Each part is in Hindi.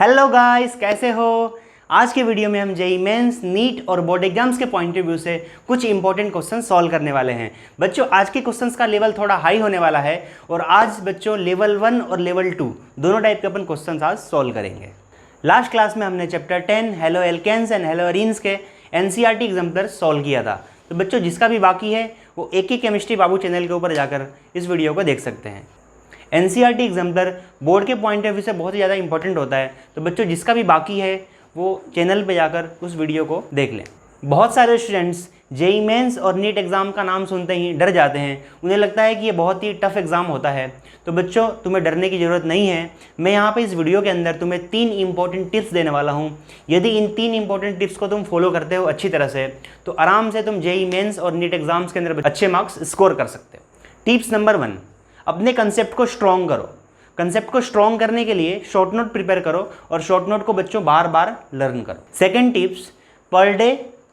हेलो गाइस, कैसे हो। आज के वीडियो में हम जेईई मेंस, नीट और बोर्ड एग्जाम्स के पॉइंट ऑफ व्यू से कुछ इंपॉर्टेंट क्वेश्चन सॉल्व करने वाले हैं। बच्चों, आज के क्वेश्चंस का लेवल थोड़ा हाई होने वाला है और आज बच्चों लेवल 1 और लेवल 2 दोनों टाइप के अपन क्वेश्चंस आज सॉल्व करेंगे। लास्ट क्लास में हमने chapter 10 haloalkanes and haloarenes के एनसीईआरटी एग्जाम्पलर सॉल्व किया था। तो बच्चों, जिसका भी बाकी है वो एक ही केमिस्ट्री बाबू चैनल के ऊपर जाकर इस वीडियो को देख सकते हैं। एनसीईआरटी एग्जाम्पलर बोर्ड के पॉइंट ऑफ व्यू से बहुत ही ज़्यादा इंपॉर्टेंट होता है। तो बच्चों, जिसका भी बाकी है वो चैनल पे जाकर उस वीडियो को देख लें। बहुत सारे स्टूडेंट्स जेईई मेंस और नीट एग्ज़ाम का नाम सुनते ही डर जाते हैं। उन्हें लगता है कि ये बहुत ही टफ एग्ज़ाम होता है। तो बच्चों, तुम्हें डरने की ज़रूरत नहीं है। मैं यहाँ पे इस वीडियो के अंदर तुम्हें 3 इंपॉर्टेंट टिप्स देने वाला हूँ। यदि इन 3 इंपॉर्टेंट टिप्स को तुम फॉलो करते हो अच्छी तरह से तो आराम से तुम जेईई मेंस और नीट एग्ज़ाम्स के अंदर अच्छे मार्क्स स्कोर कर सकते हो। टिप्स नंबर 1, अपने कंसेप्ट को स्ट्रॉन्ग करो। कंसेप्ट को स्ट्रॉन्ग करने के लिए शॉर्ट नोट प्रिपेयर करो और शॉर्ट नोट को बच्चों बार बार लर्न करो। सेकंड टिप्स, पर डे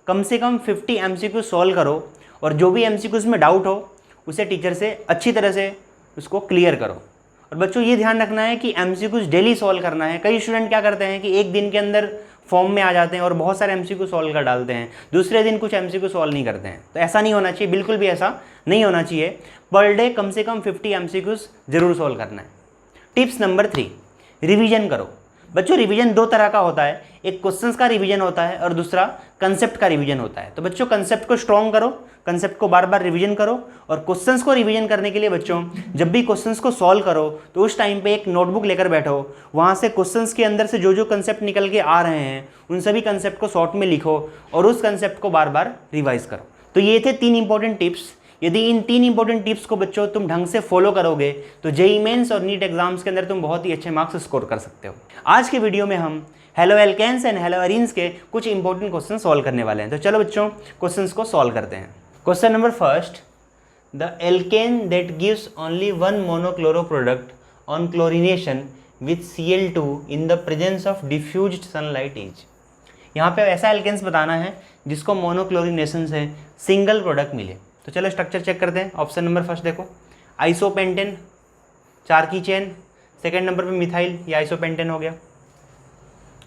कम से कम 50 एमसीक्यू सॉल्व करो और जो भी एमसीक्यूज में डाउट हो उसे टीचर से अच्छी तरह से उसको क्लियर करो। और बच्चों, ये ध्यान रखना है कि एमसीक्यूज डेली सॉल्व करना है। कई स्टूडेंट क्या करते हैं कि एक दिन के अंदर फॉर्म में आ जाते हैं और बहुत सारे एमसीक्यू सॉल्व कर डालते हैं, दूसरे दिन कुछ एमसीक्यू सॉल्व नहीं करते हैं। तो ऐसा नहीं होना चाहिए, बिल्कुल भी ऐसा नहीं होना चाहिए। पर डे कम से कम 50 एमसीक्यूज जरूर सॉल्व करना है। टिप्स नंबर 3, रिवीजन करो। बच्चों, रिवीजन 2 तरह का होता है, एक क्वेश्चंस का रिवीजन होता है और दूसरा कंसेप्ट का रिवीजन होता है। तो बच्चों, कंसेप्ट को स्ट्रॉन्ग करो, कंसेप्ट को बार बार रिवीजन करो और क्वेश्चंस को रिवीजन करने के लिए बच्चों जब भी क्वेश्चंस को सॉल्व करो तो उस टाइम पे एक नोटबुक लेकर बैठो। वहाँ से क्वेश्चंस के अंदर से जो जो कंसेप्ट निकल के आ रहे हैं उन सभी कंसेप्ट को शॉर्ट में लिखो और उस कंसेप्ट को बार बार रिवाइज करो। तो ये थे 3 इंपॉर्टेंट टिप्स। यदि इन 3 इंपॉर्टेंट टिप्स को बच्चों तुम ढंग से फॉलो करोगे तो जेईई मेंस और नीट एग्जाम्स के अंदर तुम बहुत ही अच्छे मार्क्स स्कोर कर सकते हो। आज के वीडियो में हम haloalkanes and haloarenes के कुछ इंपॉर्टेंट क्वेश्चन सॉल्व करने वाले हैं। तो चलो बच्चों, क्वेश्चंस को सॉल्व करते हैं। Question number first, the alkene that gives only 1 monochloro product on chlorination with Cl2 in the presence of diffused sunlight is. यहाँ पे ऐसा एल्केन्स बताना है जिसको मोनोक्लोरिनेशन से सिंगल प्रोडक्ट मिले। तो चलो स्ट्रक्चर चेक करते हैं। ऑप्शन नंबर फर्स्ट देखो, आइसोपेंटेन 4 की चेन, सेकंड नंबर पे मिथाइल, ये आइसोपेंटेन हो गया।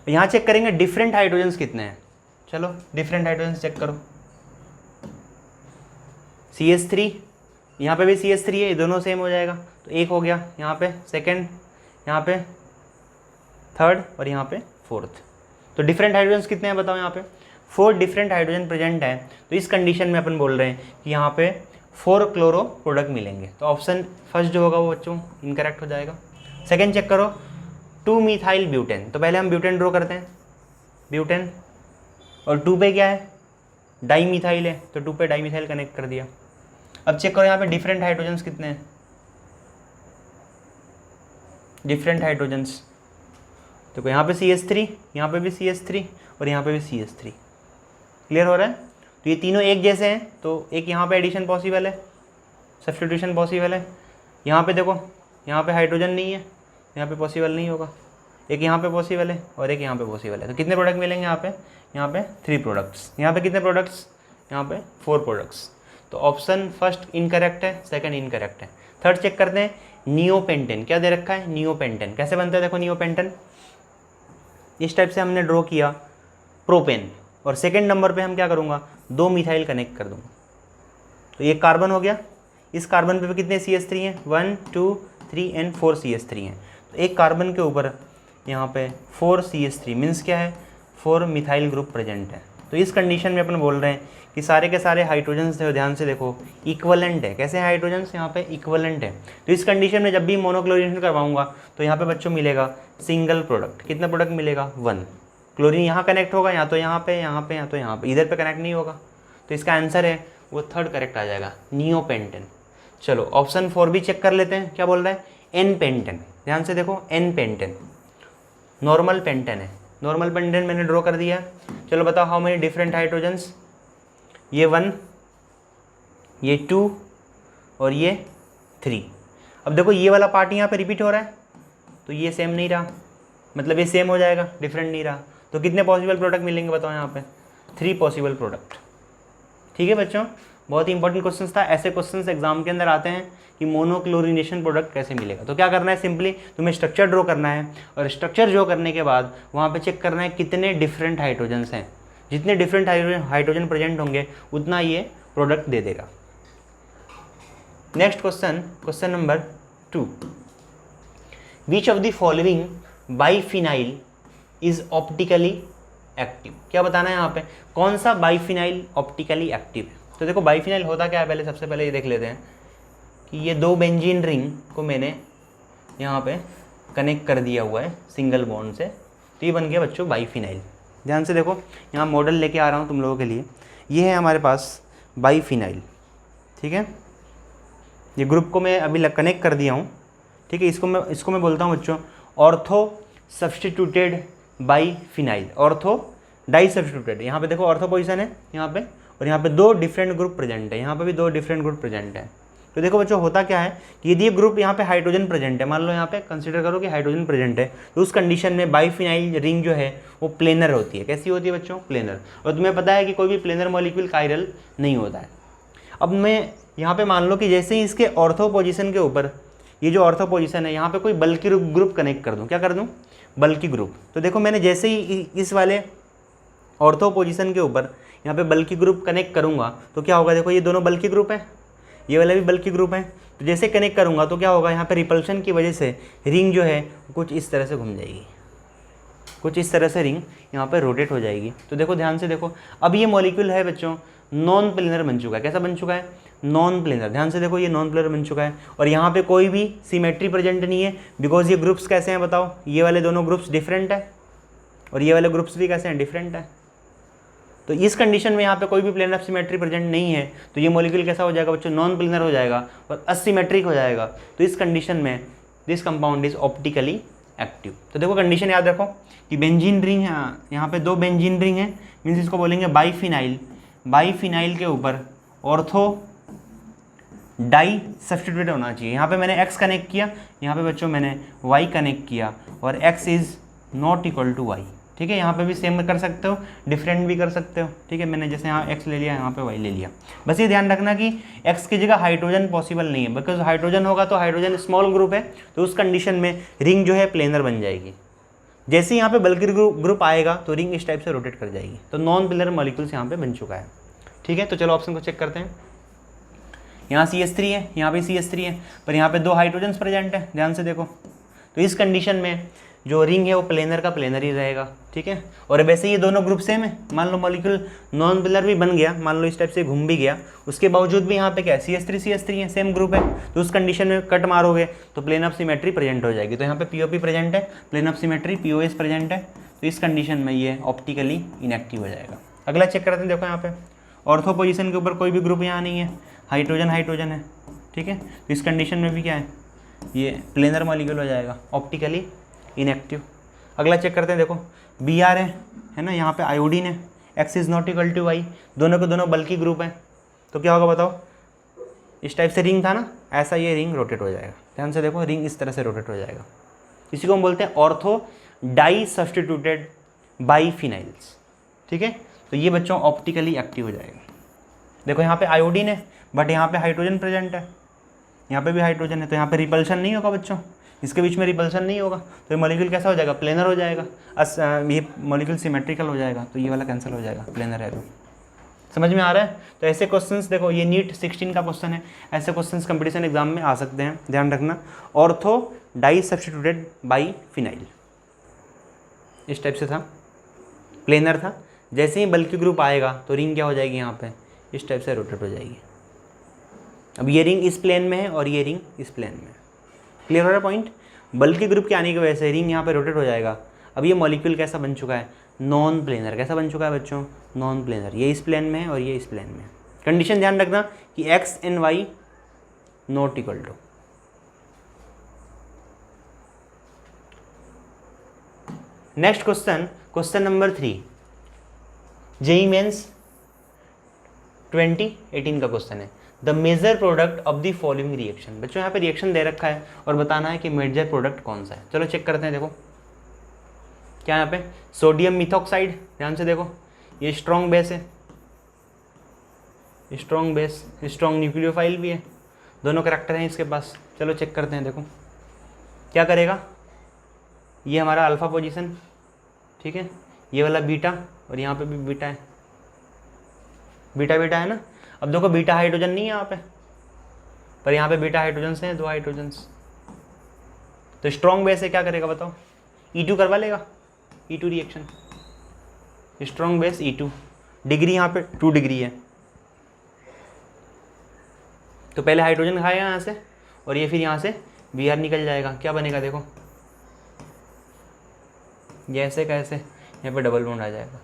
यहाँ चेक करेंगे डिफरेंट हाइड्रोजन्स कितने हैं। चलो डिफरेंट हाइड्रोजन्स चेक करो। CH3, यहाँ पे भी CH3 है, ये दोनों सेम हो जाएगा तो 1 हो गया। यहाँ पे सेकंड, यहाँ पे थर्ड और यहाँ पे फोर्थ। तो डिफरेंट हाइड्रोजन्स कितने हैं बताओ। यहाँ पे 4 डिफरेंट हाइड्रोजन प्रेजेंट है। तो इस कंडीशन में अपन बोल रहे हैं कि यहाँ पे 4 क्लोरो प्रोडक्ट मिलेंगे। तो ऑप्शन फर्स्ट जो होगा वो बच्चों इनकरेक्ट हो जाएगा। सेकंड चेक करो, 2 मिथाइल ब्यूटेन। तो पहले हम ब्यूटेन ड्रॉ करते हैं, ब्यूटेन, और 2 पे क्या है, डाई मिथाइल है तो 2 पे डाई मिथाइल कनेक्ट कर दिया। अब चेक करो यहाँ पे डिफरेंट हाइड्रोजन्स कितने हैं, डिफरेंट हाइड्रोजन्स। देखो यहाँ पे CH3, यहाँ पे भी CH3 और यहाँ पे भी CH3। क्लियर हो रहा है। तो ये तीनों एक जैसे हैं तो एक यहाँ पे एडिशन पॉसिबल है, सब्स्टिट्यूशन पॉसिबल है। यहाँ पे देखो, यहाँ पे हाइड्रोजन नहीं है, यहाँ पे पॉसिबल नहीं होगा। एक यहाँ पे पॉसिबल है और एक यहाँ पे पॉसिबल है। तो कितने प्रोडक्ट मिलेंगे यहाँ पे 3 प्रोडक्ट्स। यहाँ पे कितने प्रोडक्ट्स, यहाँ पे 4 प्रोडक्ट्स। तो ऑप्शन फर्स्ट इनकरेक्ट है, सेकंड इनकरेक्ट है। थर्ड चेक करते हैं, नियोपेंटेन। क्या दे रखा है, नियोपेंटेन। कैसे बनता है देखो नियोपेंटेन, इस टाइप से हमने ड्रॉ किया प्रोपेन और सेकंड नंबर पे हम क्या करूँगा, 2 मिथाइल कनेक्ट कर दूँगा। तो ये कार्बन हो गया। इस कार्बन पे कितने CH3 हैं, 1 2 3 एंड 4 CH3 हैं। तो एक कार्बन के ऊपर यहाँ पे 4 CH3 मीन्स क्या है, 4 मिथाइल ग्रुप प्रेजेंट है। तो इस कंडीशन में अपन बोल रहे हैं कि सारे के सारे हाइड्रोजन्स थे, ध्यान से देखो इक्वलेंट है। कैसे हैं हाइड्रोजन्स, यहाँ पे इक्वलेंट है। तो इस कंडीशन में जब भी मोनोक्लोरिनेशन करवाऊंगा तो यहाँ पे बच्चों मिलेगा सिंगल प्रोडक्ट। कितना प्रोडक्ट मिलेगा, 1। क्लोरीन यहाँ कनेक्ट होगा, या तो यहाँ पे, यहाँ पे, या तो यहाँ पे, इधर पे कनेक्ट नहीं होगा। तो इसका आंसर है वो थर्ड करेक्ट आ जाएगा, नियोपेंटेन। चलो ऑप्शन 4 भी चेक कर लेते हैं। क्या बोल रहा है, एन पेंटेन। ध्यान से देखो, एन पेंटेन नॉर्मल पेंटेन है। नॉर्मल पेंटेन मैंने ड्रॉ कर दिया। चलो बताओ हाउ मेनी डिफरेंट हाइड्रोजन्स, ये 1, ये 2 और ये 3। अब देखो ये वाला पार्ट यहाँ पे रिपीट हो रहा है तो ये सेम नहीं रहा, मतलब ये सेम हो जाएगा, डिफरेंट नहीं रहा। तो कितने पॉसिबल प्रोडक्ट मिलेंगे बताओ यहाँ पे, 3 पॉसिबल प्रोडक्ट। ठीक है बच्चों, बहुत ही इंपॉर्टेंट क्वेश्चन था। ऐसे क्वेश्चन एग्जाम के अंदर आते हैं कि मोनोक्लोरिनेशन प्रोडक्ट कैसे मिलेगा। तो क्या करना है, सिंपली तुम्हें स्ट्रक्चर ड्रॉ करना है और स्ट्रक्चर ड्रॉ करने के बाद वहाँ पे चेक करना है कितने डिफरेंट हाइड्रोजन्स हैं। जितने डिफरेंट हाइड्रोजन प्रेजेंट होंगे उतना ये प्रोडक्ट दे देगा। Next question, question number 2, which of the following biphenyl is optically active. क्या बताना है यहाँ पे, कौन सा बाइफिनाइल ऑप्टिकली एक्टिव है। तो देखो बाइफिनाइल होता क्या है, पहले सबसे पहले ये देख लेते हैं कि ये 2 बेंजीन रिंग को मैंने यहाँ पे कनेक्ट कर दिया हुआ है सिंगल बॉन्ड से, तो ये बन गया बच्चों बाइफिनाइल। ध्यान से देखो, यहाँ मॉडल लेके आ रहा हूँ तुम लोगों के लिए। ये है हमारे पास बाइफिनाइल, ठीक है। ये ग्रुप को मैं अभी कनेक्ट कर दिया हूँ, ठीक है। इसको मैं बोलता हूँ बच्चों ortho substituted biphenyl, ortho di substituted. यहाँ पे देखो ऑर्थो पोजीशन है यहाँ पे, और यहाँ पे 2 डिफरेंट ग्रुप प्रेजेंट है, यहाँ पे भी 2 डिफरेंट ग्रुप प्रेजेंट है। तो देखो बच्चों होता क्या है कि यदि ये ग्रुप यहाँ पे हाइड्रोजन प्रेजेंट है, मान लो यहाँ पे कंसीडर करो कि हाइड्रोजन प्रेजेंट है, तो उस कंडीशन में बाइफिनाइल रिंग जो है वो प्लेनर होती है। कैसी होती है बच्चों, प्लेनर। और तुम्हें पता है कि कोई भी प्लेनर मॉलिक्यूल कायरल नहीं होता है। अब मैं यहाँ पे मान लो कि जैसे ही इसके ऑर्थो पोजीशन के ऊपर, ये जो ऑर्थो पोजीशन है यहाँ पे कोई बल्कि ग्रुप कनेक्ट कर दूँ, क्या कर दूँ, बल्कि ग्रुप। तो देखो मैंने जैसे ही इस वाले ऑर्थो पोजीशन के ऊपर यहाँ पे बल्कि ग्रुप कनेक्ट करूँगा तो क्या होगा, देखो ये दोनों बल्कि ग्रुप है, ये वाला भी बल्कि ग्रुप है। तो जैसे कनेक्ट करूँगा तो क्या होगा, यहाँ पे रिपल्शन की वजह से रिंग जो है कुछ इस तरह से घूम जाएगी, कुछ इस तरह से रिंग यहाँ पे रोटेट हो जाएगी। तो देखो ध्यान से देखो, अब ये मॉलिक्यूल है बच्चों नॉन प्लेनर बन चुका है। कैसा बन चुका है, नॉन प्लेनर। ध्यान से देखो ये नॉन प्लेनर बन चुका है, और यहाँ पे कोई भी सिमेट्री प्रेजेंट नहीं है, बिकॉज ये ग्रुप्स कैसे हैं बताओ, ये वाले दोनों ग्रुप्स डिफरेंट है और ये वाले ग्रुप्स भी कैसे हैं, डिफरेंट है। तो इस कंडीशन में यहाँ पे कोई भी प्लेन ऑफ सिमेट्री प्रेजेंट नहीं है, तो ये मॉलिक्यूल कैसा हो जाएगा बच्चों, नॉन प्लेनर हो जाएगा और असिमेट्रिक हो जाएगा। तो इस कंडीशन में this compound is optically active. तो देखो कंडीशन याद रखो कि बेंजीन रिंग है, यहाँ पे 2 बेंजीन रिंग है, मीन्स इसको बोलेंगे बाइफिनाइल। बाइफिनाइल के ऊपर ऑर्थो डाई सब्स्टिट्यूटेड होना चाहिए। यहाँ पे मैंने x कनेक्ट किया, यहाँ पे बच्चों मैंने y कनेक्ट किया, और x is not equal to y, ठीक है। यहाँ पे भी सेम कर सकते हो, डिफरेंट भी कर सकते हो, ठीक है। मैंने जैसे यहाँ x ले लिया, यहाँ पे y ले लिया। बस ये ध्यान रखना कि x की जगह हाइड्रोजन पॉसिबल नहीं है, बिकॉज हाइड्रोजन होगा तो हाइड्रोजन स्मॉल ग्रुप है, तो उस कंडीशन में रिंग जो है प्लेनर बन जाएगी। जैसे यहाँ पे बल्कि ग्रुप आएगा तो रिंग इस टाइप से रोटेट कर जाएगी। तो नॉन प्लेनर मॉलिक्यूल्स यहाँ पे बन चुका है, ठीक है। तो चलो ऑप्शन को चेक करते हैं। यहाँ CH3 है, यहाँ पे CH3 है, पर यहाँ पे 2 हाइड्रोजन्स प्रेजेंट है। ध्यान से देखो, तो इस कंडीशन में जो रिंग है वो प्लेनर का प्लेनर ही रहेगा, ठीक है। और वैसे ये दोनों ग्रुप सेम है, मान लो मॉलिक्यूल नॉन प्लेनर भी बन गया, मान लो इस टाइप से घूम भी गया, उसके बावजूद भी यहाँ पे क्या है, CH3 है, सेम ग्रुप है। तो उस कंडीशन में कट मारोगे तो प्लेन ऑफ सिमेट्री प्रेजेंट हो जाएगी। तो यहाँ पे POP प्रेजेंट है, plane of symmetry POS present है, तो इस कंडीशन में ये ऑप्टिकली इनएक्टिव हो जाएगा। अगला चेक करते हैं, देखो यहाँ पे ऑर्थो पोजीशन के ऊपर कोई भी ग्रुप यहाँ नहीं है, हाइड्रोजन है, ठीक है। तो इस कंडीशन में भी क्या है, ये प्लेनर मॉलिक्यूल हो जाएगा, ऑप्टिकली इनएक्टिव। अगला चेक करते हैं, देखो Br है ना, यहाँ पे आयोडीन है, x is not equal to y, दोनों के दोनों बल्कि ग्रुप हैं। तो क्या होगा बताओ, इस टाइप से रिंग था ना, ऐसा ये रिंग रोटेट हो जाएगा। ध्यान से देखो, रिंग इस तरह से रोटेट हो जाएगा। इसी को हम बोलते हैं ऑर्थो डाई सब्स्टिट्यूटेड बाइफिनाइल्स, ठीक है। तो ये बच्चों ऑप्टिकली एक्टिव हो जाएगा। देखो यहाँ पे आयोडीन है, बट यहाँ पे हाइड्रोजन प्रेजेंट है, यहाँ पे भी हाइड्रोजन है, तो यहाँ पे रिपल्शन नहीं होगा बच्चों, इसके बीच में रिपल्शन नहीं होगा, तो ये मॉलिक्यूल कैसा हो जाएगा, प्लेनर हो जाएगा। ये मॉलिक्यूल सिमेट्रिकल हो जाएगा, तो ये वाला कैंसिल हो जाएगा, प्लेनर है। तो समझ में आ रहा है। तो ऐसे क्वेश्चंस देखो, ये नीट 16 का क्वेश्चन है, ऐसे क्वेश्चंस कंपटीशन एग्जाम में आ सकते हैं, ध्यान रखना। ऑर्थो डाई सब्स्टिट्यूटेड बाइफिनाइल इस टाइप से था, प्लेनर था, जैसे ही बल्कि ग्रुप आएगा तो रिंग क्या हो जाएगी, यहाँ पे इस टाइप से रोटेट हो जाएगी। अब ये रिंग इस प्लेन में है और ये रिंग इस प्लेन में है। क्लियर हो रहा है पॉइंट। बल्कि ग्रुप के आने की वजह से रिंग यहाँ पे रोटेट हो जाएगा। अब ये मॉलिक्यूल कैसा बन चुका है, नॉन प्लेनर। कैसा बन चुका है बच्चों, नॉन प्लेनर। ये इस प्लेन में है और ये इस प्लेन में है। कंडीशन ध्यान रखना कि x and y not equal to. Next question, question number 3, JEE Mains 2018 का क्वेश्चन है। The major product of the following reaction. बच्चों यहाँ पे रिएक्शन दे रखा है और बताना है कि मेजर प्रोडक्ट कौन सा है। चलो चेक करते हैं। देखो क्या यहाँ पे, सोडियम मिथॉक्साइड। ध्यान से देखो, ये स्ट्रॉन्ग बेस है, स्ट्रॉन्ग बेस, स्ट्रॉन्ग न्यूक्लियोफाइल भी है, दोनों करैक्टर हैं इसके पास। चलो चेक करते हैं, देखो क्या करेगा। ये हमारा अल्फा पोजीशन, ठीक है, ये वाला बीटा, और यहाँ पे भी बीटा है, बीटा बीटा है ना। अब देखो बीटा हाइड्रोजन नहीं है यहाँ पे, पर यहाँ पे बीटा हाइड्रोजन्स हैं, 2 हाइड्रोजन्स। तो स्ट्रॉन्ग बेस है, क्या करेगा बताओ, E2 करवा लेगा, E2 reaction. Strong base E2, degree यहाँ पे 2 डिग्री है, तो पहले हाइड्रोजन खाएगा यहाँ से, और ये फिर यहाँ से Br निकल जाएगा। क्या बनेगा देखो, ये ऐसे कैसे, यहाँ पे डबल बॉन्ड आ जाएगा।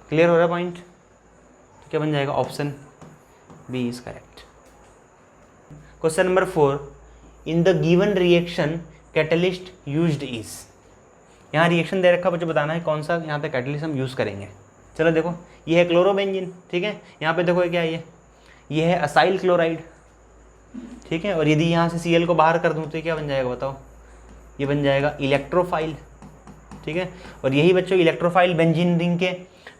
क्लियर हो रहा है पॉइंट। तो क्या बन जाएगा, option B is correct. Question number 4, in the given reaction catalyst used is. यहाँ रिएक्शन दे रखा, बच्चों बताना है कौन सा यहाँ पे कैटलिस्ट हम यूज़ करेंगे। चलो देखो, ये है क्लोरोबेंजीन, ठीक है, यहाँ पे देखो क्या है, ये है असाइल क्लोराइड, ठीक है। और यदि यहाँ से Cl को बाहर कर दूँ तो ये क्या बन जाएगा बताओ, ये बन जाएगा इलेक्ट्रोफाइल, ठीक है। और यही बच्चों इलेक्ट्रोफाइल बेंजीन रिंग के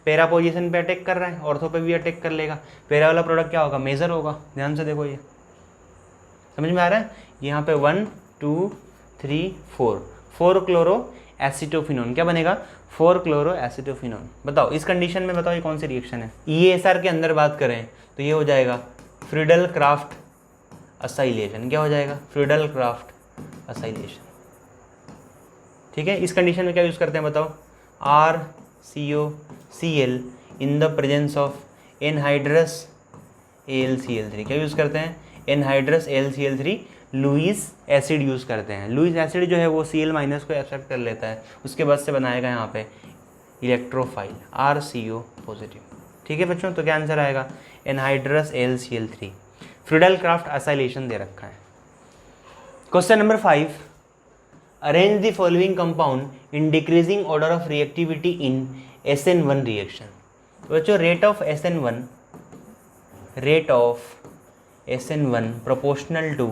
पैरा पोजीशन पे अटैक कर रहा है, ऑर्थो पे भी अटैक कर लेगा। पैरा वाला प्रोडक्ट क्या होगा, मेजर होगा। ध्यान से देखो, ये समझ में आ रहा है। यहाँ पे 1 2 3 4 क्लोरो एसिटोफिनोन, क्या बनेगा, 4 क्लोरो एसिटोफिनोन। बताओ इस कंडीशन में, बताओ ये कौन सी रिएक्शन है। EASR के अंदर बात करें तो ये हो जाएगा फ्रीडल क्राफ्ट असाइलेशन। क्या हो जाएगा, फ्रीडल क्राफ्ट असाइलेशन, ठीक है। इस कंडीशन में क्या यूज़ करते हैं बताओ, RCOCl in the presence of anhydrous AlCl3। क्या यूज़ करते हैं, anhydrous AlCl3, Lewis acid use करते हैं। लुईस एसिड जो है वो Cl- को एक्सेप्ट कर लेता है, उसके बाद से बनाएगा यहाँ पे इलेक्ट्रोफाइल RCO पॉजिटिव, ठीक है बच्चों। तो क्या आंसर आएगा, anhydrous AlCl3। Friedel Crafts acylation दे रखा है। Question number 5, arrange the following compound in decreasing order of reactivity in SN1 reaction. बच्चों rate of SN1 proportional to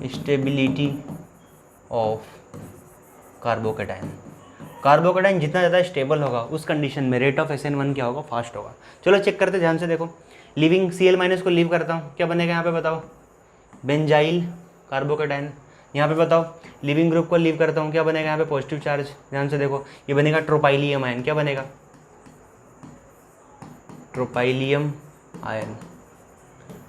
stability of carbocation. Carbocation जितना ज़्यादा स्टेबल होगा उस कंडीशन में रेट ऑफ SN1 क्या होगा, फास्ट होगा। चलो चेक करते, ध्यान से देखो। लिविंग Cl- को लीव करता हूँ, क्या बनेगा यहाँ पे बताओ, बेंजाइल कार्बोकेटाइन। यहाँ पे बताओ लिविंग ग्रुप को लीव करता हूँ, क्या बनेगा यहाँ पे, पॉजिटिव चार्ज। ध्यान से देखो, ये बनेगा ट्रोपाइलियम आयन। क्या बनेगा, ट्रोपाइलियम आयन।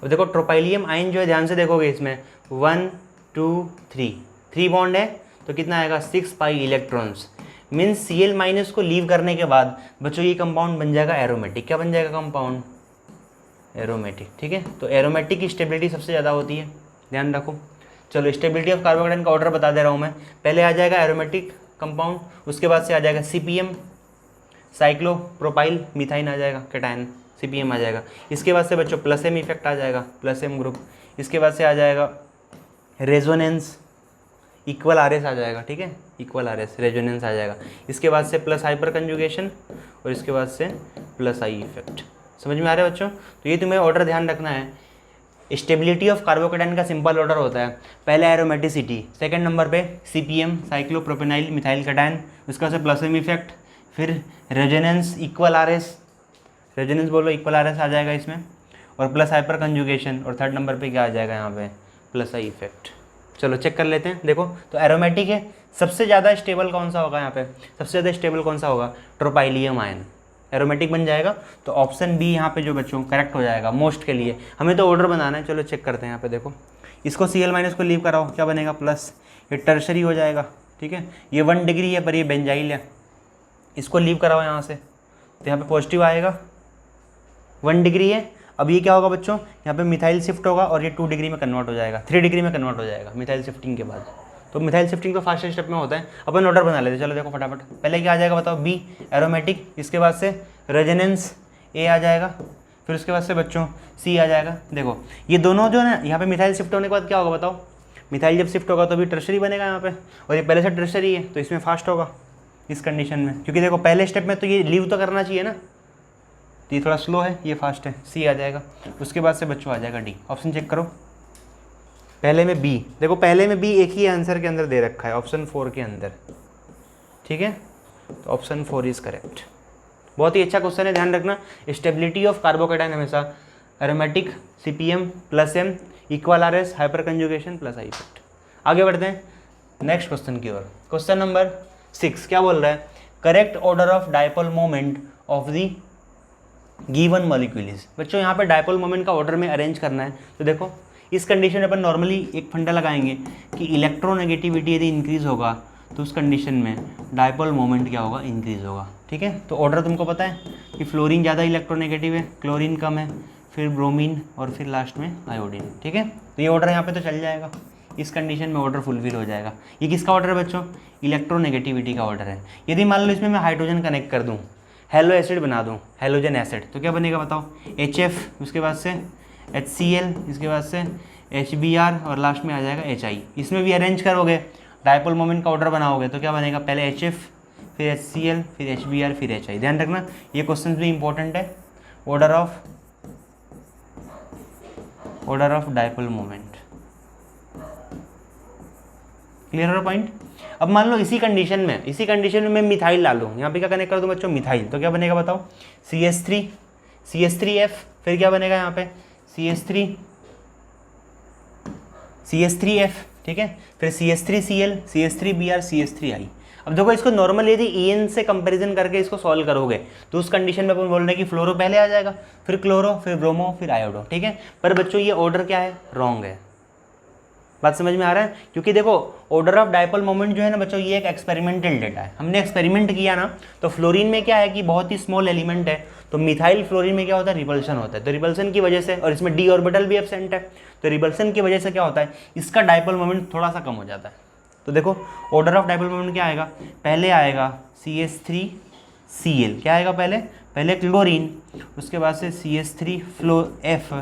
और देखो ट्रोपाइलियम आयन जो है, ध्यान से देखोगे इसमें 1 2 3 बॉन्ड है, तो कितना आएगा, 6 पाई इलेक्ट्रॉन्स। मीन्स Cl- को लीव करने के बाद बच्चों ये कंपाउंड बन जाएगा एरोमेटिक। क्या बन जाएगा कंपाउंड, एरोमेटिक, ठीक है। तो एरोमेटिक की स्टेबिलिटी सबसे ज़्यादा होती है, ध्यान रखो। चलो स्टेबिलिटी ऑफ कार्बोकेटाइन का ऑर्डर बता दे रहा हूँ मैं। पहले आ जाएगा एरोमेटिक कंपाउंड, उसके बाद से आ जाएगा CPM साइक्लोप्रोपाइल मिथाइन आ जाएगा, कैटायन CPM आ जाएगा। इसके बाद से बच्चों प्लस M इफेक्ट आ जाएगा, प्लस M ग्रुप। इसके बाद से आ जाएगा रेजोनेंस, इक्वल RS आ जाएगा, ठीक है, इक्वल RS रेजोनेंस आ जाएगा। इसके बाद से प्लस हाइपर कंजुगेशन, और इसके बाद से प्लस I इफेक्ट। समझ में आ रहा है बच्चों। तो ये तुम्हें ऑर्डर ध्यान रखना है। स्टेबिलिटी ऑफ कार्बोकेटाइन का सिंपल ऑर्डर होता है, पहले एरोमेटिसिटी, सेकंड नंबर पे CPM साइक्लोप्रोपेनाइल मिथाइल कैटायन, उसका से प्लस M इफेक्ट, फिर रेजोनेंस इक्वल RS, रेजोनेंस बोलो इक्वल RS आ जाएगा इसमें, और प्लस हाइपर कंजुगेशन, और थर्ड नंबर पे क्या आ जाएगा यहाँ पे, प्लस I इफेक्ट। चलो चेक कर लेते हैं। देखो तो एरोमेटिक है, सबसे ज़्यादा स्टेबल कौन सा होगा यहाँ पे, सबसे ज़्यादा स्टेबल कौन सा होगा, ट्रोपाइलियम आयन, एरोमेटिक बन जाएगा। तो ऑप्शन बी यहाँ पे जो बच्चों करेक्ट हो जाएगा मोस्ट के लिए। हमें तो ऑर्डर बनाना है, चलो चेक करते हैं। यहाँ पे देखो इसको Cl- को लीव कराओ, क्या बनेगा, प्लस, ये टर्शरी हो जाएगा, ठीक है। ये 1 डिग्री है पर ये बेंजाइल है, इसको लीव कराओ यहाँ से, तो यहाँ पे पॉजिटिव आएगा, 1 डिग्री है। अब ये क्या होगा बच्चों, यहाँ पे मिथाइल शिफ्ट होगा और ये 2 डिग्री में कन्वर्ट हो जाएगा, 3 डिग्री में कन्वर्ट हो जाएगा मिथाइल शिफ्टिंग के बाद। तो मिथाइल शिफ्टिंग तो फास्ट स्टेप में होता है। अपन ऑर्डर बना लेते, चलो देखो फटाफट। पहले क्या आ जाएगा बताओ, बी एरोमेटिक, इसके बाद से रेजोनेंस ए आ जाएगा, फिर उसके बाद से बच्चों सी आ जाएगा। देखो ये दोनों जो है ना, यहाँ पे मिथाइल शिफ्ट होने के बाद क्या होगा बताओ, मिथाइल जब शिफ्ट होगा तो भी टर्शरी बनेगा यहाँ पे, और ये पहले से टर्शरी है तो इसमें फास्ट होगा इस कंडीशन में, क्योंकि देखो पहले स्टेप में तो ये लीव तो करना चाहिए ना, तो ये थोड़ा स्लो है, ये फास्ट है, सी आ जाएगा। उसके बाद से बच्चों आ जाएगा डी। ऑप्शन चेक करो, पहले में बी, देखो पहले में बी एक ही आंसर के अंदर दे रखा है, ऑप्शन 4 के अंदर, ठीक है। तो ऑप्शन 4 इज करेक्ट। बहुत ही अच्छा क्वेश्चन है, ध्यान रखना। स्टेबिलिटी ऑफ कार्बोकेटाइन हमेशा aromatic CPM plus M equal RS hyper conjugation plus I effect. आगे बढ़ते हैं नेक्स्ट क्वेश्चन की ओर। क्वेश्चन नंबर 6 क्या बोल रहा है, correct order of dipole moment of the given molecule is. बच्चों यहाँ पे डायपोल मोमेंट का ऑर्डर में अरेंज करना है। तो देखो इस कंडीशन में अपन नॉर्मली एक फंडा लगाएंगे कि इलेक्ट्रोनेगेटिविटी यदि इंक्रीज होगा तो उस कंडीशन में डायपोल मोमेंट क्या होगा, इंक्रीज होगा। ठीक है, तो ऑर्डर तुमको पता है कि फ्लोरीन ज़्यादा इलेक्ट्रोनेगेटिव है, क्लोरीन कम है, फिर ब्रोमीन और फिर लास्ट में आयोडीन। ठीक है, तो ये ऑर्डर यहाँ पे तो चल जाएगा, इस कंडीशन में ऑर्डर फुलफिल हो जाएगा। ये किसका ऑर्डर है बच्चों, इलेक्ट्रोनेगेटिविटी का ऑर्डर है। यदि मान लो इसमें मैं हाइड्रोजन कनेक्ट कर दूँ, हेलो एसिड बना दूँ, हेलोजन एसिड, तो क्या बनेगा बताओ, HF, उसके बाद से HCl, इसके बाद से HBr और लास्ट में आ जाएगा HI। इसमें भी अरेंज करोगे, डायपोल मोमेंट का ऑर्डर बनाओगे तो क्या बनेगा, पहले HF, फिर HCl, फिर HBr, फिर HI। ध्यान रखना ये क्वेश्चन भी इंपॉर्टेंट है, order of dipole moment. Clear हो पॉइंट। अब मान लो इसी कंडीशन में मैं मिथाइल ला लूँ, यहाँ पे क्या कनेक्ट कर दूँ बच्चों, मिथाइल, तो क्या बनेगा बताओ, CH3F, फिर क्या बनेगा यहाँ पे CH3F, ठीक है, फिर CH3Cl, CH3Br, CH3I। अब देखो इसको नॉर्मल यदि EN से कंपैरिजन करके इसको सॉल्व करोगे तो उस कंडीशन में अपन बोल रहे हैं कि फ्लोरो पहले आ जाएगा, फिर क्लोरो, फिर ब्रोमो, फिर आयोडो। ठीक है, पर बच्चों ये ऑर्डर क्या है, रॉन्ग है। बात समझ में आ रहा है, क्योंकि देखो ऑर्डर ऑफ डायपोल मोमेंट जो है ना बच्चों, ये एक एक्सपेरिमेंटल डेटा है, हमने एक्सपेरिमेंट किया ना, तो फ्लोरीन में क्या है कि बहुत ही स्मॉल एलिमेंट है, तो मिथाइल फ्लोरीन में क्या होता है, रिपल्शन होता है। तो रिपल्शन की वजह से, और इसमें डी ऑर्बिटल भी एब्सेंट है, तो रिपल्शन की वजह से क्या होता है, इसका डायपोल मोमेंट थोड़ा सा कम हो जाता है। तो देखो ऑर्डर ऑफ डायपोल मोमेंट क्या आएगा, पहले आएगा CH3Cl, क्या आएगा पहले क्लोरीन, उसके बाद से CH3F,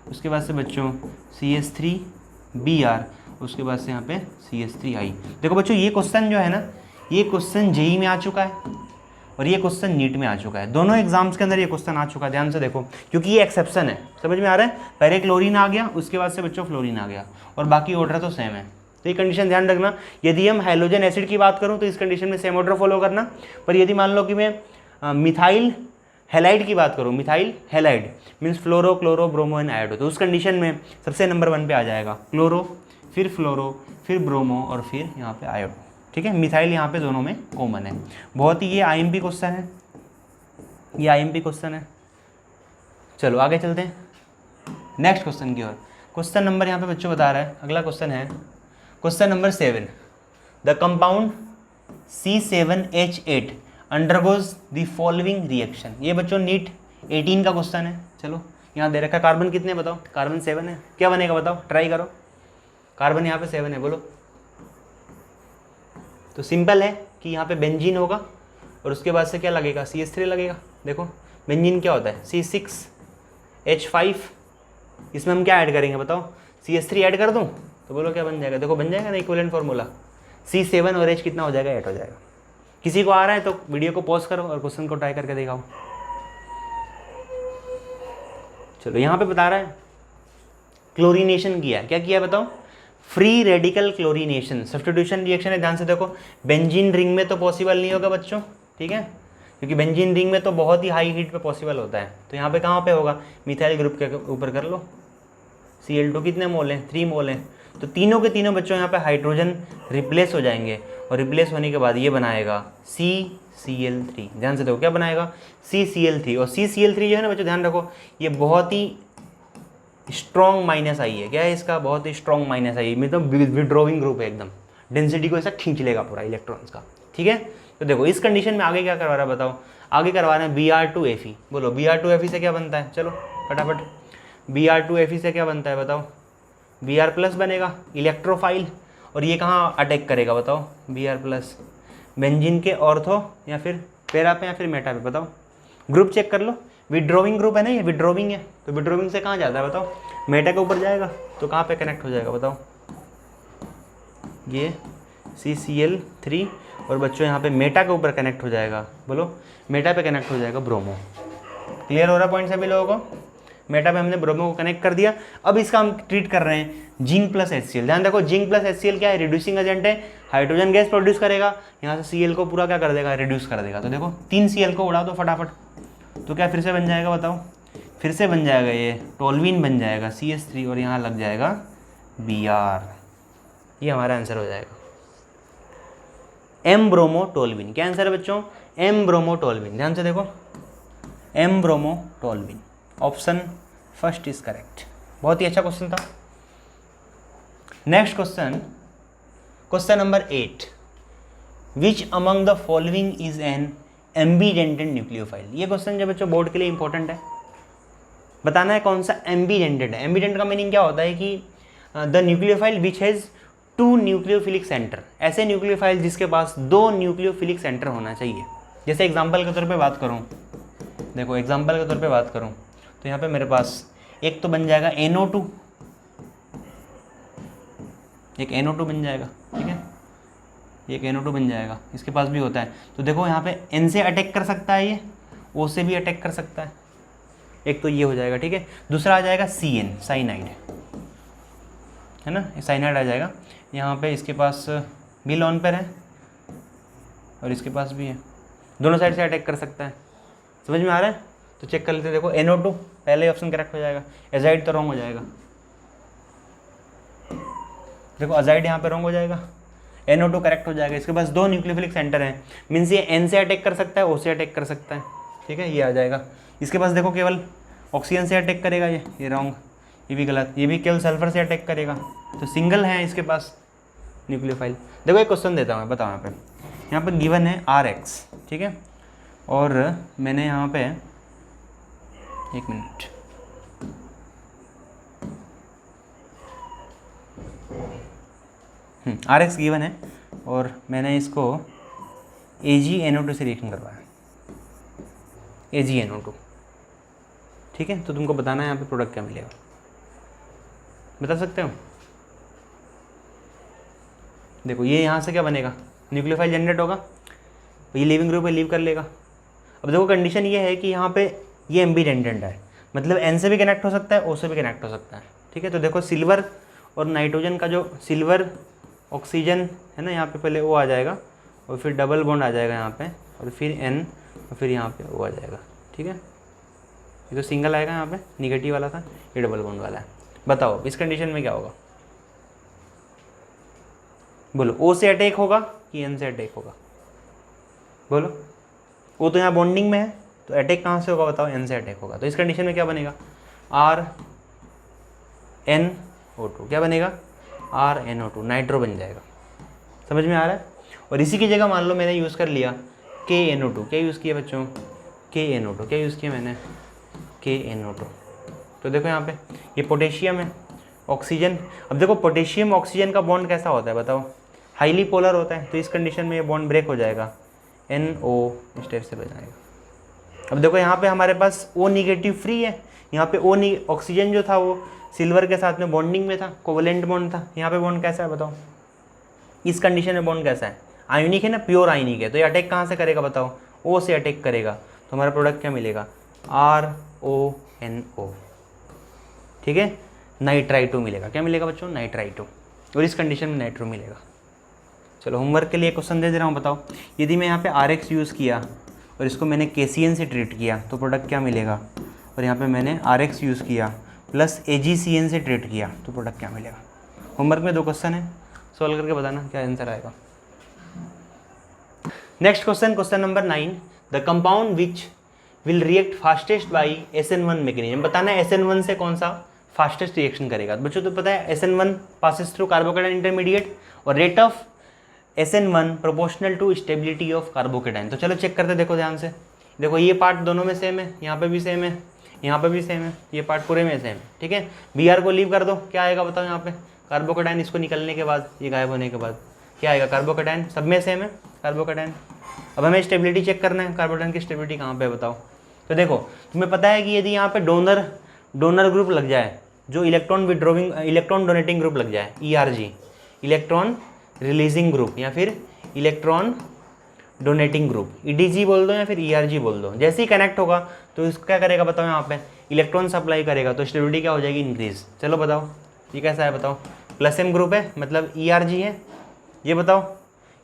उसके बाद से बच्चों CH3Br, उसके बाद से यहाँ पे CH3I। देखो बच्चों ये क्वेश्चन जो है ना, ये क्वेश्चन जेई में आ चुका है और ये क्वेश्चन नीट में आ चुका है, दोनों एग्जाम्स के अंदर ये क्वेश्चन आ चुका है। ध्यान से देखो, क्योंकि ये एक्सेप्शन है, समझ में आ रहा है, पहले क्लोरीन आ गया, उसके बाद से बच्चों फ्लोरीन आ गया, और बाकी ऑर्डर तो सेम है। तो ये कंडीशन ध्यान रखना। यदि हम हाइड्रोजन एसिड की बात करूँ तो इस कंडीशन में सेम ऑर्डर फॉलो करना, पर यदि मान लो कि मैं मिथाइल हेलाइड की बात करूँ, methyl halide means fluoro, chloro, bromo and iodo, तो उस कंडीशन में सबसे नंबर 1 पे आ जाएगा क्लोरो, फिर फ्लोरो, फिर ब्रोमो और फिर यहाँ पे आयोडो। ठीक है, मिथाइल यहाँ पे दोनों में कॉमन है। बहुत ही ये IMP क्वेश्चन है, ये IMP क्वेश्चन है। चलो आगे चलते हैं नेक्स्ट क्वेश्चन की ओर। क्वेश्चन नंबर यहाँ पे बच्चों बता रहा है, अगला क्वेश्चन है question number 7, the compound C7H8 undergoes the following reaction. ये बच्चों नीट 18 का क्वेश्चन है। चलो यहाँ दे रखा है, कार्बन कितने बताओ, कार्बन 7 है, क्या बनेगा बताओ, ट्राई करो, कार्बन यहाँ पे 7 है, बोलो। तो सिंपल है कि यहाँ पे बेंजीन होगा और उसके बाद से क्या लगेगा, CH3 लगेगा। देखो बेंजीन क्या होता है, C6H5, इसमें हम क्या ऐड करेंगे बताओ, CH3 ऐड कर दूँ तो बोलो क्या बन जाएगा, देखो बन जाएगा ना इक्विवेलेंट फार्मूला, C7 और H कितना हो जाएगा, 8 हो जाएगा। किसी को आ रहा है तो वीडियो को पॉज करो और क्वेश्चन को ट्राई करके दिखाओ। चलो यहाँ पे बता रहा है क्लोरीनेशन किया, क्या किया बताओ, free radical chlorination, substitution reaction है। ध्यान से देखो, बेंजीन रिंग में तो पॉसिबल नहीं होगा बच्चों, ठीक है, क्योंकि बेंजीन रिंग में तो बहुत ही हाई हीट पे पॉसिबल होता है। तो यहाँ पे कहाँ पे होगा, मिथाइल ग्रुप के ऊपर कर लो, Cl2 कितने मोल हैं, 3 मोल हैं, तो तीनों के तीनों बच्चों यहाँ पे हाइड्रोजन रिप्लेस हो जाएंगे, और रिप्लेस होने के बाद ये बनाएगा CCl3। ध्यान से देखो क्या बनाएगा, CCl3, और CCl3 जो है ना बच्चों ध्यान रखो, ये बहुत ही स्ट्रॉन्ग माइनस आई है। क्या है इसका, बहुत ही स्ट्रॉन्ग माइनस आई, मतलब विड्रॉइंग ग्रुप है, एकदम डेंसिटी को ऐसा खींच लेगा पूरा इलेक्ट्रॉन्स का। ठीक है, तो देखो इस कंडीशन में आगे क्या करवा रहा है बताओ, आगे करवा रहे हैं Br2Fe। बोलो Br2Fe से क्या बनता है, चलो फटाफट, Br2Fe से क्या बनता है बताओ, Br+ बनेगा, इलेक्ट्रोफाइल, और ये कहाँ अटैक करेगा बताओ, Br+, बेंजीन के ऑर्थो या फिर पैरा पे या फिर मेटा पे, बताओ ग्रुप चेक कर लो, विड्रॉइंग ग्रुप है ना, ये विड्रॉइंग है, तो विड्रॉइंग से कहाँ जाता है बताओ, मेटा के ऊपर जाएगा, तो कहाँ पे कनेक्ट हो जाएगा बताओ, ये CCl3, और बच्चों यहाँ पे मेटा के ऊपर कनेक्ट हो जाएगा, बोलो मेटा पे कनेक्ट हो जाएगा ब्रोमो। क्लियर हो रहा पॉइंट सभी लोगों को, मेटा पे हमने ब्रोमो को कनेक्ट कर दिया। अब इसका हम ट्रीट कर रहे हैं जिंक प्लस HCl। ध्यान रखो जिंक प्लस HCl क्या है, रिड्यूसिंग एजेंट है, हाइड्रोजन गैस प्रोड्यूस करेगा, यहाँ से Cl को पूरा क्या कर देगा, रिड्यूस कर देगा। तो देखो 3 Cl को उड़ा दो फटाफट, तो क्या फिर से बन जाएगा बताओ, फिर से बन जाएगा ये टोल्यूइन बन जाएगा CH3 और यहाँ लग जाएगा Br। ये हमारा आंसर हो जाएगा एम्ब्रोमोटोल्यूइन। क्या आंसर है बच्चों, एम्ब्रोमोटोल्यूइन। ध्यान से देखो एम्ब्रोमोटोल्यूइन, ऑप्शन फर्स्ट इज करेक्ट। बहुत ही अच्छा क्वेश्चन था। Next question, question number 8, which among the following is an एम्बीडेंटेड nucleophile. ये क्वेश्चन जो बच्चों बोर्ड के लिए इंपॉर्टेंट है, बताना है कौन सा एम्बीडेंटेड है। एम्बीडेंट का मीनिंग क्या होता है कि the nucleophile which has 2 nucleophilic centre, ऐसे न्यूक्लियोफाइल जिसके पास 2 न्यूक्लियोफिलिक सेंटर होना चाहिए। जैसे एग्जांपल के तौर पे बात करूं, देखो एग्जांपल के तौर पे बात करूं तो यहाँ पे मेरे पास एक तो बन जाएगा NO2, एक NO2 बन जाएगा, ठीक है, एक NO2 बन जाएगा, इसके पास भी होता है। तो देखो यहाँ पे N से अटैक कर सकता है, ये O से भी अटैक कर सकता है, एक तो ये हो जाएगा, ठीक है। दूसरा आ जाएगा CN, साइनाइड, है ना, साइनाइड आ जाएगा। यहाँ पे इसके पास भी लोन पेयर है और इसके पास भी है, दोनों साइड से अटैक कर सकता है। समझ में आ रहा है? तो चेक कर लेते हैं। देखो NO2 पहले ऑप्शन करेक्ट हो जाएगा, एजाइड तो रॉन्ग हो जाएगा। देखो अजाइड यहाँ पे रॉन्ग हो जाएगा, NO2 करेक्ट हो जाएगा। इसके पास 2 न्यूक्लियोफिलिक सेंटर हैं, मीन्स ये N से अटैक कर सकता है, O से अटैक कर सकता है, ठीक है, ये आ जाएगा। इसके पास देखो केवल ऑक्सीजन से अटैक करेगा, ये रॉन्ग, ये भी गलत। ये भी केवल सल्फर से अटैक करेगा, तो सिंगल है इसके पास न्यूक्लियोफाइल। देखो एक क्वेश्चन देता हूँ मैं, बताओ यहाँ पे गिवन है RX, ठीक है, और मैंने यहाँ पे एक मिनट, RX गिवन है और मैंने इसको AgNO2 से रिएक्शन करवाया, AgNO2, ठीक है। तो तुमको बताना है यहाँ पे प्रोडक्ट क्या मिलेगा, बता सकते हो? देखो ये यहाँ से क्या बनेगा, न्यूक्लियोफाइल जनरेट होगा, ये लिविंग ग्रुप है, लीव कर लेगा। अब देखो कंडीशन ये है कि यहाँ पे ये एम्बीडेंटेड है, मतलब N से भी कनेक्ट हो सकता है, O से भी कनेक्ट हो सकता है, ठीक है। तो देखो सिल्वर और नाइट्रोजन का जो सिल्वर ऑक्सीजन है ना, यहाँ पे पहले O आ जाएगा और फिर डबल बॉन्ड आ जाएगा यहाँ पे और फिर N और फिर यहाँ पे O आ जाएगा, ठीक है। ये तो सिंगल आएगा, यहाँ पे निगेटिव वाला था, ये डबल बॉन्ड वाला है। बताओ इस कंडीशन में क्या होगा, बोलो O से अटैक होगा कि N से अटैक होगा, बोलो। O तो यहाँ बॉन्डिंग में है, तो अटैक कहाँ से होगा बताओ, N से अटैक होगा। तो इस कंडीशन में क्या बनेगा, RNO2, क्या बनेगा, RNO2, नाइट्रो बन जाएगा। समझ में आ रहा है? और इसी की जगह मान लो मैंने यूज़ कर लिया KNO2, क्या यूज़ किया बच्चों, KNO2, क्या यूज़ किया मैंने, KNO2। तो देखो यहाँ पे ये पोटेशियम है, ऑक्सीजन। अब देखो पोटेशियम ऑक्सीजन का बॉन्ड कैसा होता है बताओ, हाईली पोलर होता है, तो इस कंडीशन में ये बॉन्ड ब्रेक हो जाएगा, NO स्टेप से बजाएगा। अब देखो यहाँ पे हमारे पास O निगेटिव फ्री है, यहाँ पे ऑक्सीजन जो था वो सिल्वर के साथ में बॉन्डिंग में था, कोवलेंट बॉन्ड था। यहाँ पे बॉन्ड कैसा है बताओ, इस कंडीशन में बॉन्ड कैसा है, आयोनिक है ना, प्योर आयोनिक है। तो ये अटैक कहाँ से करेगा बताओ, O से अटैक करेगा। तो हमारा प्रोडक्ट क्या मिलेगा, RONO, ठीक है, नाइट्राइटो मिलेगा। क्या मिलेगा बच्चों, नाइट्राइटो, और इस कंडीशन में नाइट्रो मिलेगा। चलो होमवर्क के लिए क्वेश्चन दे रहा हूँ, बताओ यदि मैं यहाँ पे RX यूज़ किया और इसको मैंने KCN से ट्रीट किया तो प्रोडक्ट क्या मिलेगा, और यहाँ पे मैंने RX यूज़ किया प्लस AgCN से ट्रीट किया तो प्रोडक्ट क्या मिलेगा। होमवर्क में 2 क्वेश्चन है, सॉल्व करके बताना क्या आंसर आएगा। Next question, question number 9, the compound which will react fastest by SN1 mechanism. बताना है SN1 से कौन सा फास्टेस्ट रिएक्शन करेगा। तो बच्चों तो पता है SN1 passes through carbocation intermediate और rate of SN1 proportional to stability of carbocation. तो चलो चेक करते, देखो ध्यान से, देखो ये पार्ट दोनों में सेम है, यहाँ पे भी सेम है, यहाँ पे भी सेम है, ये पार्ट पूरे में सेम है, ठीक है। Br को लीव कर दो, क्या आएगा बताओ, यहाँ पे कार्बोकेटाइन, इसको निकलने के बाद, ये गायब होने के बाद क्या आएगा, कार्बोकेटाइन, सब में सेम है कार्बोकेटाइन। अब हमें स्टेबिलिटी चेक करना है, कार्बोकेटाइन की स्टेबिलिटी कहाँ पे है बताओ। तो देखो तुम्हें पता है कि यदि यहाँ पे डोनर ग्रुप लग जाए, जो इलेक्ट्रॉन डोनेटिंग ग्रुप लग जाए, ERG, इलेक्ट्रॉन रिलीजिंग ग्रुप, या फिर इलेक्ट्रॉन डोनेटिंग ग्रुप, EDG बोल दो या फिर ERG बोल दो, जैसे ही कनेक्ट होगा तो इसको क्या करेगा बताओ, यहाँ पे इलेक्ट्रॉन सप्लाई करेगा, तो स्टेबिलिटी क्या हो जाएगी, इंक्रीज। चलो बताओ ये कैसा है बताओ, प्लस M ग्रुप है मतलब ERG है, ये बताओ,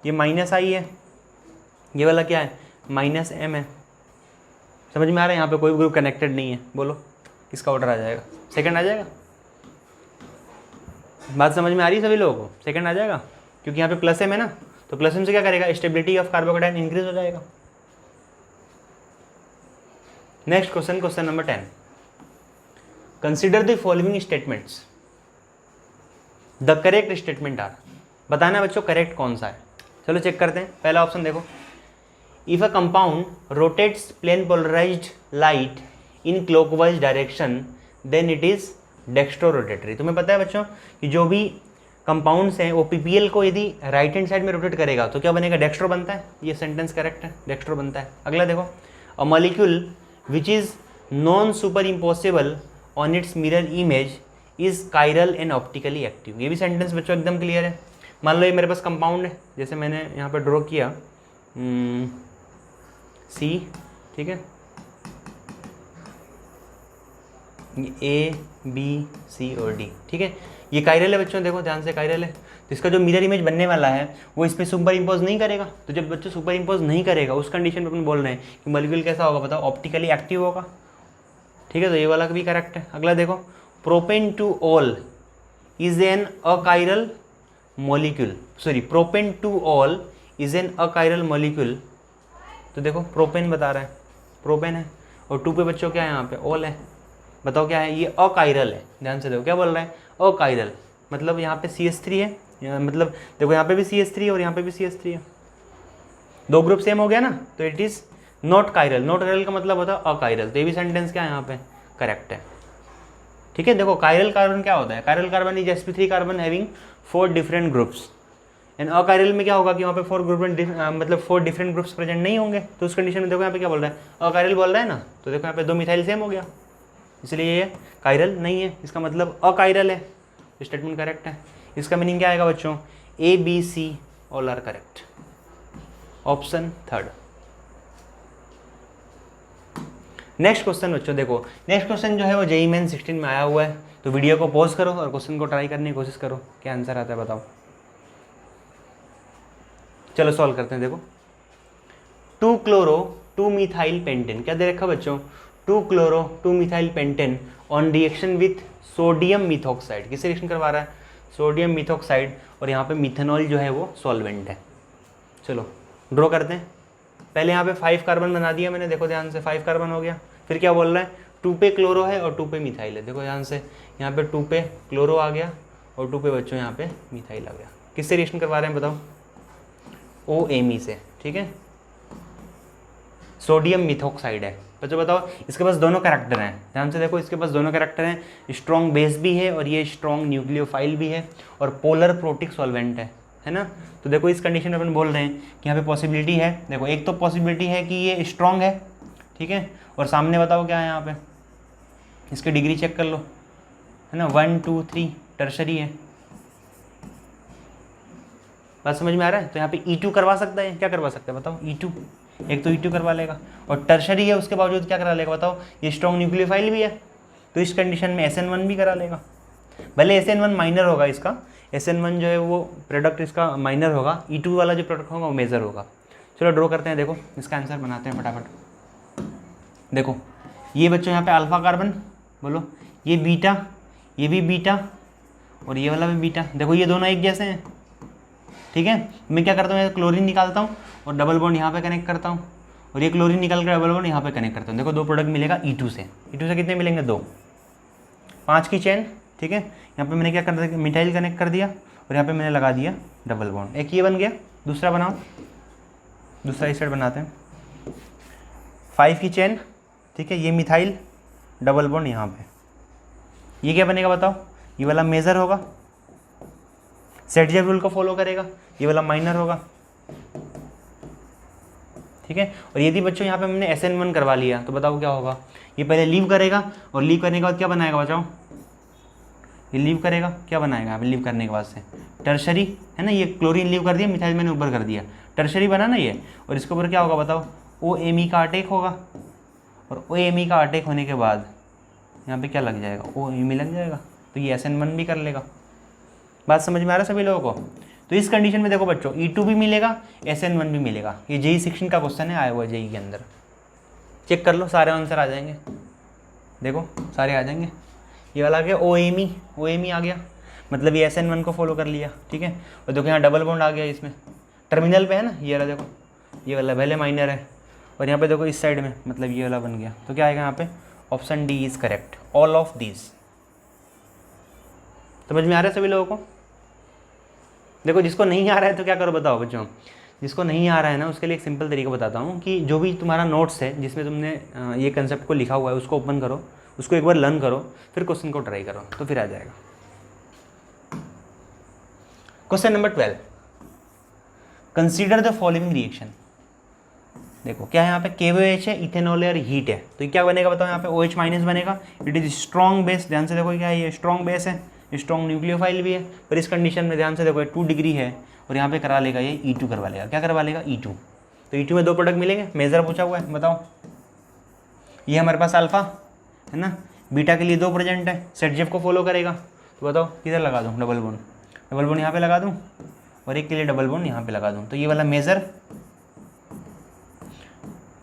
ये -I है, ये वाला क्या है, -M है। समझ में आ रहा है? यहाँ पे कोई ग्रुप कनेक्टेड नहीं है, बोलो किसका ऑर्डर आ जाएगा? सेकंड आ जाएगा। बात समझ में आ रही है सभी लोगों को? सेकंड आ जाएगा, क्योंकि यहाँ पे प्लस एम है ना, तो प्लस एम से क्या करेगा? स्टेबिलिटी ऑफ कार्बोकेटाइन इंक्रीज हो जाएगा। Next question, question number 10, consider the following statements, the correct statement are. बताना बच्चों करेक्ट कौन सा है। चलो चेक करते हैं। पहला ऑप्शन देखो, if a compound rotates plane polarised light in clockwise direction then it is dextrorotatory. तुम्हें पता है बच्चों कि जो भी कंपाउंड्स हैं वो पीपीएल को यदि राइट हैंड साइड में रोटेट करेगा तो क्या बनेगा? डेक्स्ट्रो बनता है। ये सेंटेंस करेक्ट है, डेक्स्ट्रो बनता है। अगला देखो, a molecule which is non super impossible on it's mirror image is chiral and optically active. ये भी सेंटेंस बच्चों एकदम क्लियर है। मान लो ये मेरे पास कंपाउंड है, जैसे मैंने यहाँ पर ड्रॉ किया सी, ठीक है, ए बी सी और डी, ठीक है। ये कायरल है बच्चों, देखो ध्यान से, कायरल है। तो इसका जो मिरर इमेज बनने वाला है वो इस पर सुपर इम्पोज नहीं करेगा। तो जब बच्चों सुपर इम्पोज नहीं करेगा उस कंडीशन में अपन बोल रहे हैं कि मॉलिक्यूल कैसा होगा? बताओ, ऑप्टिकली एक्टिव होगा, ठीक है। तो ये वाला भी करेक्ट है। अगला देखो, propane two all is an achiral molecule, sorry propane two all is an achiral molecule. तो देखो प्रोपेन बता रहा है, प्रोपेन है, और टू पे बच्चों क्या है? यहाँ पे ऑल है। बताओ क्या है? ये अकायरल है। ध्यान से देखो क्या बोल रहा है? अकायरल, मतलब यहाँ पे CH3 है, मतलब देखो यहाँ पे भी CH3 है और यहाँ पे भी CH3 है, दो ग्रुप सेम हो गया ना, तो it is not chiral. Not chiral का मतलब होता है अकायरल। तो ये भी सेंटेंस क्या है? यहाँ पे करेक्ट है, ठीक है। देखो कायरल कार्बन क्या होता है? Chiral carbon is sp3 carbon having 4 different groups. And achiral में क्या होगा कि वहाँ पे 4 ग्रुप मतलब 4 डिफरेंट ग्रुप्स प्रेजेंट नहीं होंगे। तो उस कंडीशन में देखो यहाँ पे क्या बोल रहा है? अकायरल बोल रहा है ना, तो देखो यहाँ पे 2 मिथाइल सेम हो गया, इसलिए ये कायरल नहीं है, इसका मतलब अकायरल है। स्टेटमेंट करेक्ट है। इसका मीनिंग क्या आएगा बच्चों? A B C all are correct. Option third. Next question बच्चों देखो, नेक्स्ट क्वेश्चन जो है वो जेईई मेन 16 में आया हुआ है। तो वीडियो को पॉज करो और क्वेश्चन को ट्राई करने की कोशिश करो, क्या आंसर आता है बताओ। चलो सॉल्व करते हैं। देखो 2 क्लोरो 2 मिथाइल पेंटेन, क्या दे रखा बच्चों? 2 chloro 2 methyl pentane on reaction with sodium methoxide. किससे रिएक्शन करवा रहा है? सोडियम मिथॉक्साइड, और यहाँ पे मिथेनॉल जो है वो सॉल्वेंट है। चलो ड्रॉ करते हैं। पहले यहाँ पे 5 कार्बन बना दिया मैंने, देखो ध्यान से, 5 कार्बन हो गया। फिर क्या बोल रहा है? 2 पे क्लोरो है और 2 पे मिथाइल है। देखो ध्यान से, यहाँ पे 2 पे क्लोरो आ गया और 2 पे बच्चों यहाँ पे मिथाइल आ गया। किससे रिएक्शन करवा रहे हैं बताओ? OMe से, ठीक है। सोडियम मिथॉक्साइड है बच्चों। बताओ इसके पास दोनों कैरेक्टर हैं, ध्यान से देखो, इसके पास दोनों कैरेक्टर हैं। स्ट्रॉन्ग बेस भी है और ये स्ट्रॉन्ग न्यूक्लियोफाइल भी है, और पोलर प्रोटिक सॉल्वेंट है ना। तो देखो इस कंडीशन में अपन बोल रहे हैं कि यहाँ पे पॉसिबिलिटी है। देखो एक तो पॉसिबिलिटी है कि ये स्ट्रॉन्ग है, ठीक है, और सामने बताओ क्या है यहाँ पे? इसकी डिग्री चेक कर लो, है ना, 1 2 3 टर्शरी है। बात समझ में आ रहा है? तो यहाँ पे E2 करवा सकता है, क्या करवा सकता है बताओ? E2, एक तो E2 करवा लेगा, और टर्शरी है उसके बावजूद क्या करा लेगा बताओ? ये स्ट्रॉन्ग न्यूक्लियोफाइल भी है, तो इस कंडीशन में SN1 भी करा लेगा। भले SN1 माइनर होगा इसका, SN1 जो है वो प्रोडक्ट इसका माइनर होगा, E2 वाला जो प्रोडक्ट होगा वो मेजर होगा। चलो ड्रॉ करते हैं। देखो इसका आंसर बनाते हैं फटाफट। देखो ये बच्चों यहाँ पे अल्फा कार्बन, बोलो ये बीटा, ये भी बीटा, और ये वाला भी बीटा। देखो ये दोनों एक जैसे हैं, ठीक है। मैं क्या करता हूँ? क्लोरीन निकालता हूँ और डबल बॉन्ड यहाँ पे कनेक्ट करता हूँ, और ये क्लोरीन निकाल कर डबल बॉन्ड यहाँ पे कनेक्ट करता हूँ। देखो 2 प्रोडक्ट मिलेगा E2 से। E2 से कितने मिलेंगे? 2, 5 की चेन, ठीक है। यहाँ पे मैंने क्या कर दिया? मिथाइल कनेक्ट कर दिया, और यहाँ पे मैंने लगा दिया डबल बॉन्ड। एक ये बन गया, दूसरा बनाओ, दूसरा इस साइड बनाते हैं। 5 की चेन, ठीक है, ये मिथाइल डबल बॉन्ड यहाँ पे, ये क्या बनेगा बताओ? ये वाला मेजर होगा, सेटजेर रूल को फॉलो करेगा, ये वाला माइनर होगा, ठीक है। और यदि बच्चों यहाँ पे हमने SN1 करवा लिया तो बताओ क्या होगा? ये पहले लीव करेगा, और लीव करने के बाद क्या बनाएगा बचाओ? ये लीव करेगा, क्या बनाएगा यहाँ पे लीव करने के बाद से? टर्शरी, है ना। ये क्लोरीन लीव कर दिया, मिथाइल मैंने ऊपर कर दिया, टर्शरी बना ना ये। और इसके ऊपर क्या होगा बताओ? OMe का अटैक होगा, और OMe का अटैक होने के बाद यहाँ पे क्या लग जाएगा? OMe लग जाएगा, तो ये SN1 भी कर लेगा। बात समझ में आ रहा है सभी लोगों को? तो इस कंडीशन में देखो बच्चों E2 भी मिलेगा, SN1 भी मिलेगा। ये जेईई 16 का क्वेश्चन है, आया हुआ जेईई के अंदर। चेक कर लो, सारे आंसर आ जाएंगे। देखो सारे आ जाएंगे। ये वाला आ गया OMe आ गया, मतलब ये SN1 को फॉलो कर लिया, ठीक है। और देखो यहाँ डबल बॉन्ड आ गया, इसमें टर्मिनल पे है ना, ये वाला देखो, ये वाला पहले माइनर है, और यहाँ पे देखो इस साइड में, मतलब ये वाला बन गया। तो क्या आएगा यहाँ पे, option D is correct, all of these. समझ में आ रहा है सभी लोगों को? देखो जिसको नहीं आ रहा है तो क्या करो बताओ बच्चों, जिसको नहीं आ रहा है ना उसके लिए एक सिंपल तरीका बताता हूँ कि जो भी तुम्हारा नोट्स है जिसमें तुमने ये कंसेप्ट को लिखा हुआ है उसको ओपन करो, उसको एक बार लर्न करो, फिर क्वेश्चन को ट्राई करो, तो फिर आ जाएगा। Question number 12, consider the following reaction. देखो क्या है यहाँ पे, KOH है, इथेनॉल है और हीट है, तो ये क्या बनेगा बताओ, यहाँ पे OH माइनस बनेगा। इट इज स्ट्रॉन्ग बेस, ध्यान से देखो क्या है, ये स्ट्रॉन्ग बेस है, स्ट्रॉन्ग न्यूक्लियोफाइल भी है, पर इस कंडीशन में ध्यान से देखो 2 डिग्री है, और यहाँ पे करा लेगा ये E2 करवा लेगा। क्या करवा लेगा, E2। तो E2 में 2 प्रोडक्ट मिलेंगे, मेजर पूछा हुआ है, बताओ। ये हमारे पास अल्फा है ना, बीटा के लिए 2 प्रेजेंट है, सेट को फॉलो करेगा, तो बताओ किधर लगा दूँ डबल बॉन्ड यहाँ पे लगा दूँ, और एक के लिए डबल बॉन्ड यहाँ पे लगा दूँ, तो ये वाला मेजर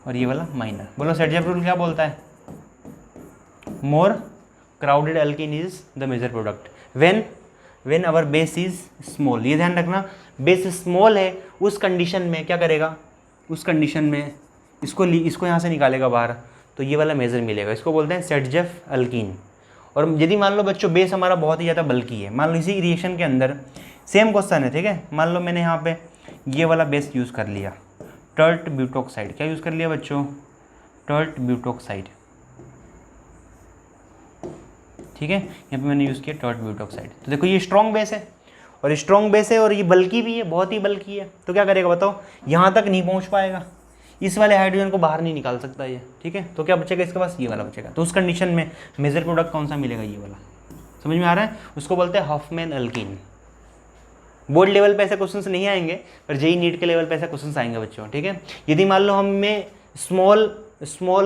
और ये वाला माइनर। बोलो सेट रूल क्या बोलता है, more crowded alkene is the major product when our base is small. ये ध्यान रखना, बेस स्मॉल है उस कंडीशन में क्या करेगा, उस कंडीशन में इसको यहाँ से निकालेगा बाहर, तो ये वाला मेजर मिलेगा, इसको बोलते हैं सेटजेफ अल्कीन। और यदि मान लो बच्चों बेस हमारा बहुत ही ज़्यादा बल्की है, मान लो इसी रिएक्शन के अंदर सेम क्वेश्चन है, ठीक है, मान लो मैंने यहाँ पे ये वाला बेस यूज़ कर लिया, टर्ट ब्यूटोक्साइड। क्या यूज़ कर लिया बच्चों, टर्ट ब्यूटोक्साइड, ठीक है, यहाँ पे मैंने यूज़ किया टर्ट ब्यूटोक्साइड। तो देखो ये स्ट्रॉन्ग बेस है, और स्ट्रॉन्ग बेस है, और ये बल्की भी है, बहुत ही बल्की है, तो क्या करेगा बताओ, यहाँ तक नहीं पहुँच पाएगा, इस वाले हाइड्रोजन को बाहर नहीं निकाल सकता ये, ठीक है। तो क्या बचेगा इसके पास, ये वाला बचेगा। तो उस कंडीशन में मेजर प्रोडक्ट कौन सा मिलेगा, ये वाला। समझ में आ रहा है? उसको बोलते हैं हॉफमैन अल्कीन। बोर्ड लेवल पे ऐसे क्वेश्चंस नहीं आएंगे, पर जेई नीट के लेवल पे ऐसे क्वेश्चंस आएंगे बच्चों, ठीक है। यदि मान लो मैं स्मॉल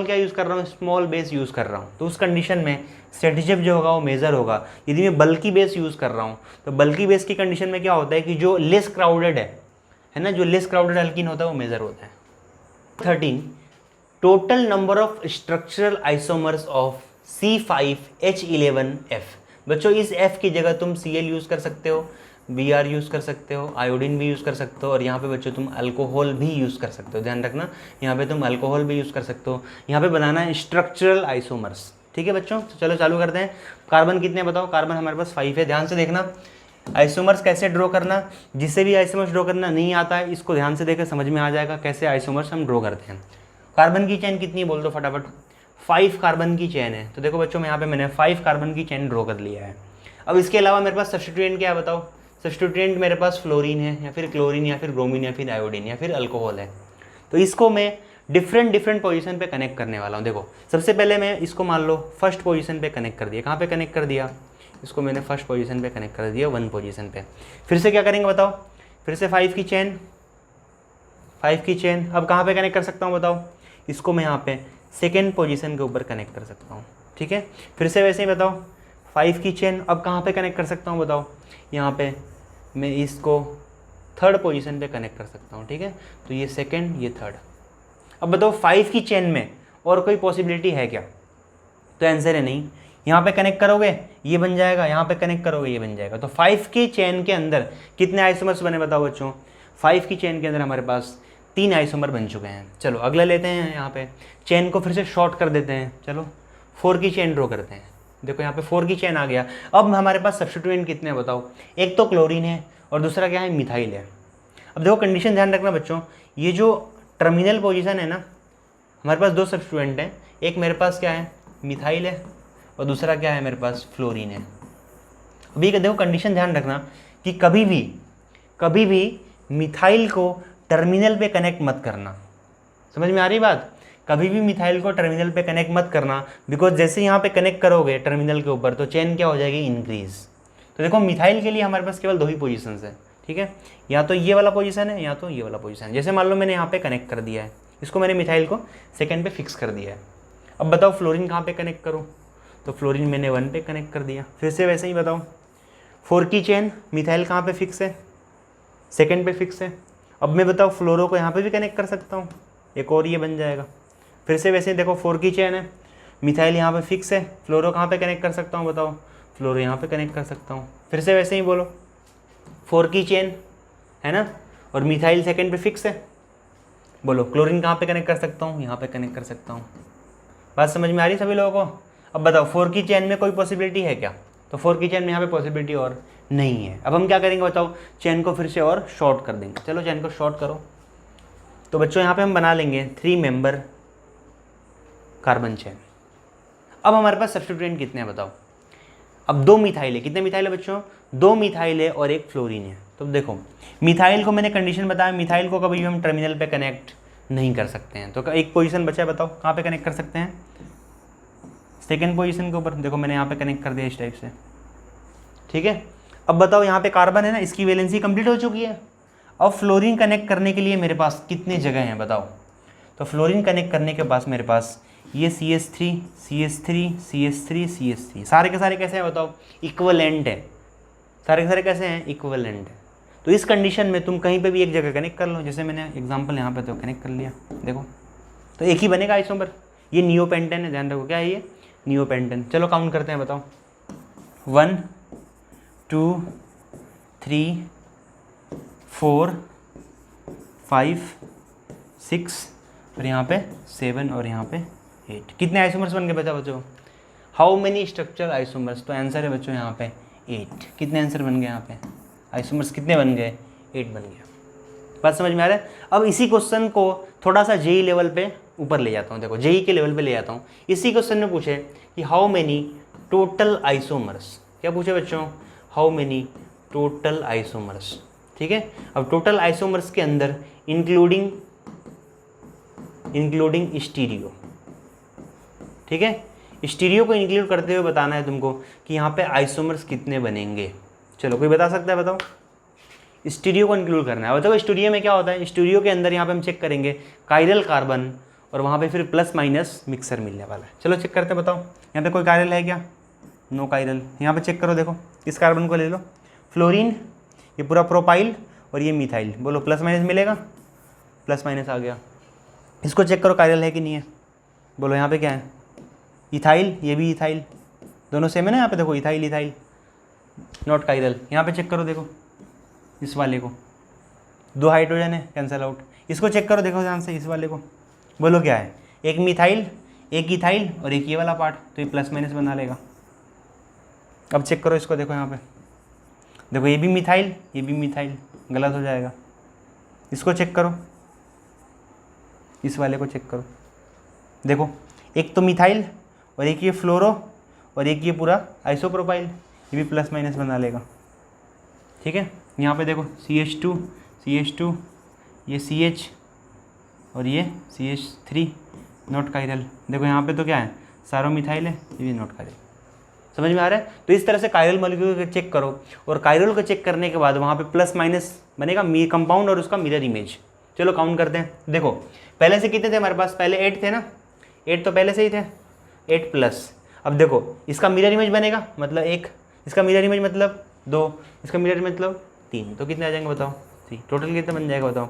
क्या यूज़ कर रहा हूँ, स्मॉल बेस यूज़ कर रहा हूँ, तो उस कंडीशन में सेटजेफ जो होगा वो मेजर होगा। यदि मैं बल्की बेस यूज़ कर रहा हूँ, तो बल्की बेस की कंडीशन में क्या होता है कि जो लेस क्राउडेड है ना, जो लेस क्राउडेड अल्कीन होता है वो मेजर होता है। 13, total number of structural isomers of C5H11F। बच्चों इस F की जगह तुम Cl यूज़ कर सकते हो, Br यूज़ कर सकते हो, आयोडीन भी यूज़ कर सकते हो, और यहाँ पे बच्चों तुम अल्कोहल भी यूज़ कर सकते हो। ध्यान रखना, यहाँ पे तुम अल्कोहल भी यूज़ कर सकते हो। यहाँ पे बनाना है स्ट्रक्चरल आइसोमर्स, ठीक है बच्चों। तो चलो चालू करते हैं। कार्बन कितने बताओ, कार्बन हमारे पास 5 है। ध्यान से देखना आइसोमर्स कैसे ड्रॉ करना, जिसे भी आइसोमर्स ड्रॉ करना नहीं आता है इसको ध्यान से देखकर समझ में आ जाएगा कैसे आइसोमर्स हम ड्रॉ करते हैं। कार्बन की चेन कितनी बोल दो फटाफट, 5 कार्बन की चेन है। तो देखो बच्चों यहाँ पे मैंने 5 कार्बन की चेन ड्रॉ कर लिया है। अब इसके अलावा मेरे पास सब्स्टिट्यूएंट क्या है बताओ, सब्स्टिट्यूएंट मेरे पास फ्लोरीन है, या फिर क्लोरीन, या फिर ब्रोमीन, या फिर आयोडीन, या फिर अल्कोहल है। तो इसको मैं डिफरेंट पोजीशन पे कनेक्ट करने वाला हूँ। देखो सबसे पहले मैं इसको मान लो फर्स्ट पोजीशन पे कनेक्ट कर दिया। कहाँ पे कनेक्ट कर दिया, इसको मैंने फर्स्ट पोजीशन पे कनेक्ट कर दिया, 1 पोजीशन पे। फिर से क्या करेंगे बताओ, फिर से 5 की चेन। अब कहाँ पे कनेक्ट कर सकता हूँ बताओ, इसको मैं यहाँ पे सेकेंड पोजीशन के ऊपर कनेक्ट कर सकता हूँ, ठीक है। फिर से वैसे ही बताओ 5 की चेन, अब कहाँ पे कनेक्ट कर सकता हूँ बताओ, यहाँ पे मैं इसको थर्ड पोजीशन पे कनेक्ट कर सकता हूँ, ठीक है। तो ये सेकेंड, ये थर्ड। अब बताओ 5 की चेन में और कोई पॉसिबिलिटी है क्या, तो आंसर है नहीं। यहाँ पे कनेक्ट करोगे ये बन जाएगा, यहाँ पे कनेक्ट करोगे ये बन जाएगा। तो 5 की चेन के अंदर कितने आइसोमर्स बने बताओ बच्चों, 5 की चेन के अंदर हमारे पास 3 आइसोमर बन चुके हैं। चलो अगला लेते हैं, यहाँ पे चेन को फिर से शॉर्ट कर देते हैं। चलो 4 की चेन ड्रॉ करते हैं। देखो यहाँ पे 4 की चेन आ गया। अब हमारे पास सब्स्टिट्यूएंट कितने हैं बताओ, एक तो क्लोरीन है और दूसरा क्या है, मिथाइल है। अब देखो कंडीशन ध्यान रखना बच्चों, ये जो टर्मिनल पोजीशन है ना, हमारे पास 2 सब्स्टिट्यूएंट हैं, एक मेरे पास क्या है मिथाइल है और दूसरा क्या है मेरे पास फ्लोरीन है। अभी देखो कंडीशन ध्यान रखना कि कभी भी मिथाइल को टर्मिनल पे कनेक्ट मत करना। समझ में आ रही बात, कभी भी मिथाइल को टर्मिनल पे कनेक्ट मत करना, बिकॉज जैसे यहाँ पे कनेक्ट करोगे टर्मिनल के ऊपर तो चेन क्या हो जाएगी, इंक्रीज। तो देखो मिथाइल के लिए हमारे पास केवल 2 ही पोजीशन है, ठीक है, या तो ये वाला पोजीशन है या तो ये वाला पोजीशन है। जैसे मान लो मैंने यहाँ पे कनेक्ट कर दिया है, इसको मैंने मिथाइल को सेकेंड पे फिक्स कर दिया है। अब बताओ फ्लोरीन कहाँ पे कनेक्ट करूँ, तो फ्लोरीन मैंने 1 पे कनेक्ट कर दिया। फिर से वैसे ही बताओ 4 की चेन, मिथाइल कहाँ पे फिक्स है, सेकेंड पे फिक्स है। अब मैं बताओ फ्लोरो को यहाँ पे भी कनेक्ट कर सकता हूँ, एक और ये बन जाएगा। फिर से वैसे ही देखो 4 की चेन है, मिथाइल यहाँ पे फिक्स है, फ्लोरो कहाँ पे कनेक्ट कर सकता हूँ बताओ, फ्लोरो यहाँ पे कनेक्ट कर सकता हूँ। फिर से वैसे ही बोलो 4 की चेन है ना, और मिथाइल सेकंड पे फिक्स है, बोलो क्लोरीन कहाँ पे कनेक्ट कर सकता हूँ, यहाँ पे कनेक्ट कर सकता हूँ। बात समझ में आ रही सभी लोगों को? अब बताओ 4 की चेन में कोई पॉसिबिलिटी है क्या? तो 4 की चेन में यहाँ पे पॉसिबिलिटी और नहीं है। अब हम क्या करेंगे बताओ, चेन को फिर से और शॉर्ट कर देंगे। चलो चेन को शॉर्ट करो। तो बच्चों यहाँ पे हम बना लेंगे 3 मेंबर कार्बन चेन। अब हमारे पास सब्स्टिट्यूएंट कितने हैं बताओ? अब 2 मिथाइल है। कितने मिथाइल है बच्चों? 2 मिथाइल है और 1 फ्लोरीन है। तो देखो मिथाइल को मैंने कंडीशन बताया, मिथाइल को कभी भी हम टर्मिनल पे कनेक्ट नहीं कर सकते हैं। तो एक पोजीशन बचा है, बताओ कहाँ पे कनेक्ट कर सकते हैं? सेकेंड पोजीशन के ऊपर। देखो मैंने यहाँ पे कनेक्ट कर दिया इस टाइप से, ठीक है। अब बताओ यहाँ पे कार्बन है ना, इसकी वैलेंसी कंप्लीट हो चुकी है। अब फ्लोरीन कनेक्ट करने के लिए मेरे पास कितने जगह हैं बताओ? तो फ्लोरीन कनेक्ट करने के पास मेरे पास ये CH3 CH3 CH3 CH3 सारे के सारे कैसे हैं बताओ? इक्वलेंट है। सारे के सारे कैसे हैं? इक्वलेंट है। तो इस कंडीशन में तुम कहीं पे भी एक जगह कनेक्ट कर लो, जैसे मैंने एग्जांपल यहाँ पे तो कनेक्ट कर लिया, देखो तो एक ही बनेगा आइसोमर। ये नियोपेंटेन है, ध्यान रखो क्या है ये? नियोपेंटेन। चलो काउंट करते हैं, बताओ 1 2 3 4 5 6 और यहाँ पे 7 और यहाँ पे 8। कितने आइसोमर्स बन गए बच्चों? How many structural isomers? तो आंसर है बच्चों यहाँ पे 8। कितने आंसर बन गए यहाँ पे? आइसोमर्स कितने बन गए? 8 बन गया। बात समझ में आ रहा है? अब इसी क्वेश्चन को थोड़ा सा जेई लेवल पे ऊपर ले जाता हूँ। देखो जेई के लेवल पे ले जाता हूँ। इसी क्वेश्चन में पूछे कि हाउ मेनी टोटल आइसोमर्स। क्या पूछे बच्चों? हाउ मेनी टोटल आइसोमर्स, ठीक है। अब टोटल आइसोमर्स के अंदर इंक्लूडिंग स्टीरियो, ठीक है। स्टीरियो को इंक्लूड करते हुए बताना है तुमको कि यहाँ पे आइसोमर्स कितने बनेंगे। चलो कोई बता सकता है? बताओ। स्टीरियो को इंक्लूड करना है। बताओ स्टीरियो में क्या होता है? स्टीरियो के अंदर यहाँ पे हम चेक करेंगे कायरल कार्बन और वहाँ पे फिर प्लस माइनस मिक्सर मिलने वाला है। चलो चेक करते हैं, बताओ यहाँ पे कोई कायरल है क्या? No chiral. यहाँ पे चेक करो, देखो इस कार्बन को ले लो, फ्लोरीन, ये पूरा प्रोपाइल और ये मिथाइल। बोलो प्लस माइनस मिलेगा? प्लस माइनस आ गया। इसको चेक करो कायरल है कि नहीं है। बोलो यहाँ पे क्या है? इथाइल, ये भी इथाइल, दोनों सेम है ना। यहाँ पे देखो इथाइल इथाइल, नॉट कायरल। यहाँ पे चेक करो, देखो इस वाले को 2 हाइड्रोजन है, कैंसल आउट। इसको चेक करो, देखो ध्यान से इस वाले को। बोलो क्या है? एक मिथाइल, एक इथाइल और एक ये वाला पार्ट, तो ये प्लस माइनस बना लेगा। अब चेक करो इसको, देखो यहाँ पे देखो ये भी मिथाइल, ये भी मिथाइल, गलत हो जाएगा। इसको चेक करो, इस वाले को चेक करो, देखो एक तो मिथाइल और एक ये फ्लोरो और एक ये पूरा आइसोप्रोपाइल, ये भी प्लस माइनस बना लेगा, ठीक है। यहाँ पे देखो CH2 ये CH और ये CH3, नॉट कायरल। देखो यहाँ पे तो क्या है? सारो मिथाइल है, ये भी नॉट कायरल। समझ में आ रहा है? तो इस तरह से कायरल मॉलिक्यूल को चेक करो और कायरल को चेक करने के बाद वहाँ पे प्लस माइनस बनेगा, कंपाउंड और उसका मिरर इमेज। चलो काउंट करते हैं। देखो पहले से कितने थे हमारे पास? पहले 8 थे ना, 8 तो पहले से ही थे, 8 प्लस। अब देखो इसका मिरर इमेज बनेगा मतलब 1, इसका मिरर इमेज मतलब 2, इसका मिरर इमेज मतलब 3, तो कितने आ जाएंगे बताओ? 3। टोटल कितने बन जाएगा बताओ?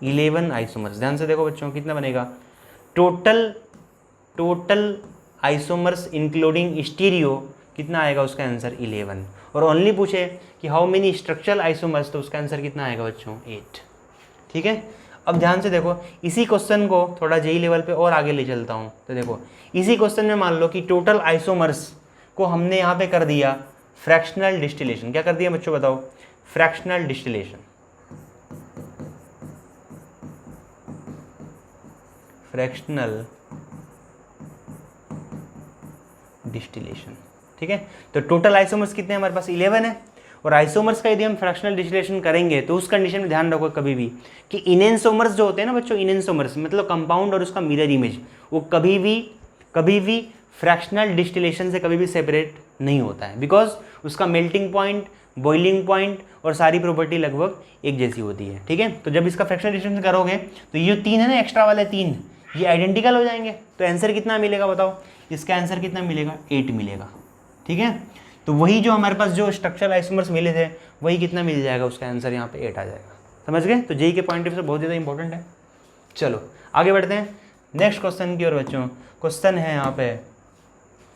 11 आइसोमर्स। ध्यान से देखो बच्चों, कितना बनेगा टोटल आइसोमर्स इंक्लूडिंग स्टीरियो, कितना आएगा उसका आंसर? 11। और ओनली पूछे कि हाउ मेनी स्ट्रक्चरल आइसोमर्स, तो उसका आंसर कितना आएगा बच्चों? 8, ठीक है। अब ध्यान से देखो, इसी क्वेश्चन को थोड़ा जेई लेवल पे और आगे ले चलता हूँ। तो देखो इसी क्वेश्चन में मान लो कि टोटल आइसोमर्स को हमने यहाँ पे कर दिया फ्रैक्शनल डिस्टिलेशन। क्या कर दिया बच्चों बताओ? Fractional distillation. फ्रैक्शनल डिस्टिलेशन, ठीक है। तो टोटल आइसोमर्स कितने हैं हमारे पास? 11 है। और आइसोमर्स का यदि हम फ्रैक्शनल डिस्टिलेशन करेंगे तो उस कंडीशन में ध्यान रखो कभी भी कि इनेंसोमर्स जो होते हैं ना बच्चों, इनेंसोमर्स मतलब कंपाउंड और उसका मिरर इमेज, वो कभी भी फ्रैक्शनल डिस्टिलेशन से कभी भी सेपरेट नहीं होता है, बिकॉज उसका मेल्टिंग पॉइंट, बॉइलिंग पॉइंट और सारी प्रॉपर्टी लगभग एक जैसी होती है, ठीक है। तो जब इसका फ्रैक्शनल डिस्टिलेशन करोगे तो ये 3 है ना, एक्स्ट्रा वाले 3, ये आइडेंटिकल हो जाएंगे। तो आंसर कितना मिलेगा बताओ? इसका आंसर कितना मिलेगा? 8 मिलेगा, ठीक है। तो वही जो हमारे पास जो स्ट्रक्चरल आइसोमर्स मिले थे वही कितना मिल जाएगा? उसका आंसर यहाँ पे 8 आ जाएगा। समझ गए? तो जेई के पॉइंट ऑफ व्यू से बहुत ज़्यादा इंपॉर्टेंट है। चलो आगे बढ़ते हैं। नेक्स्ट क्वेश्चन की ओर बच्चों, क्वेश्चन है यहाँ पे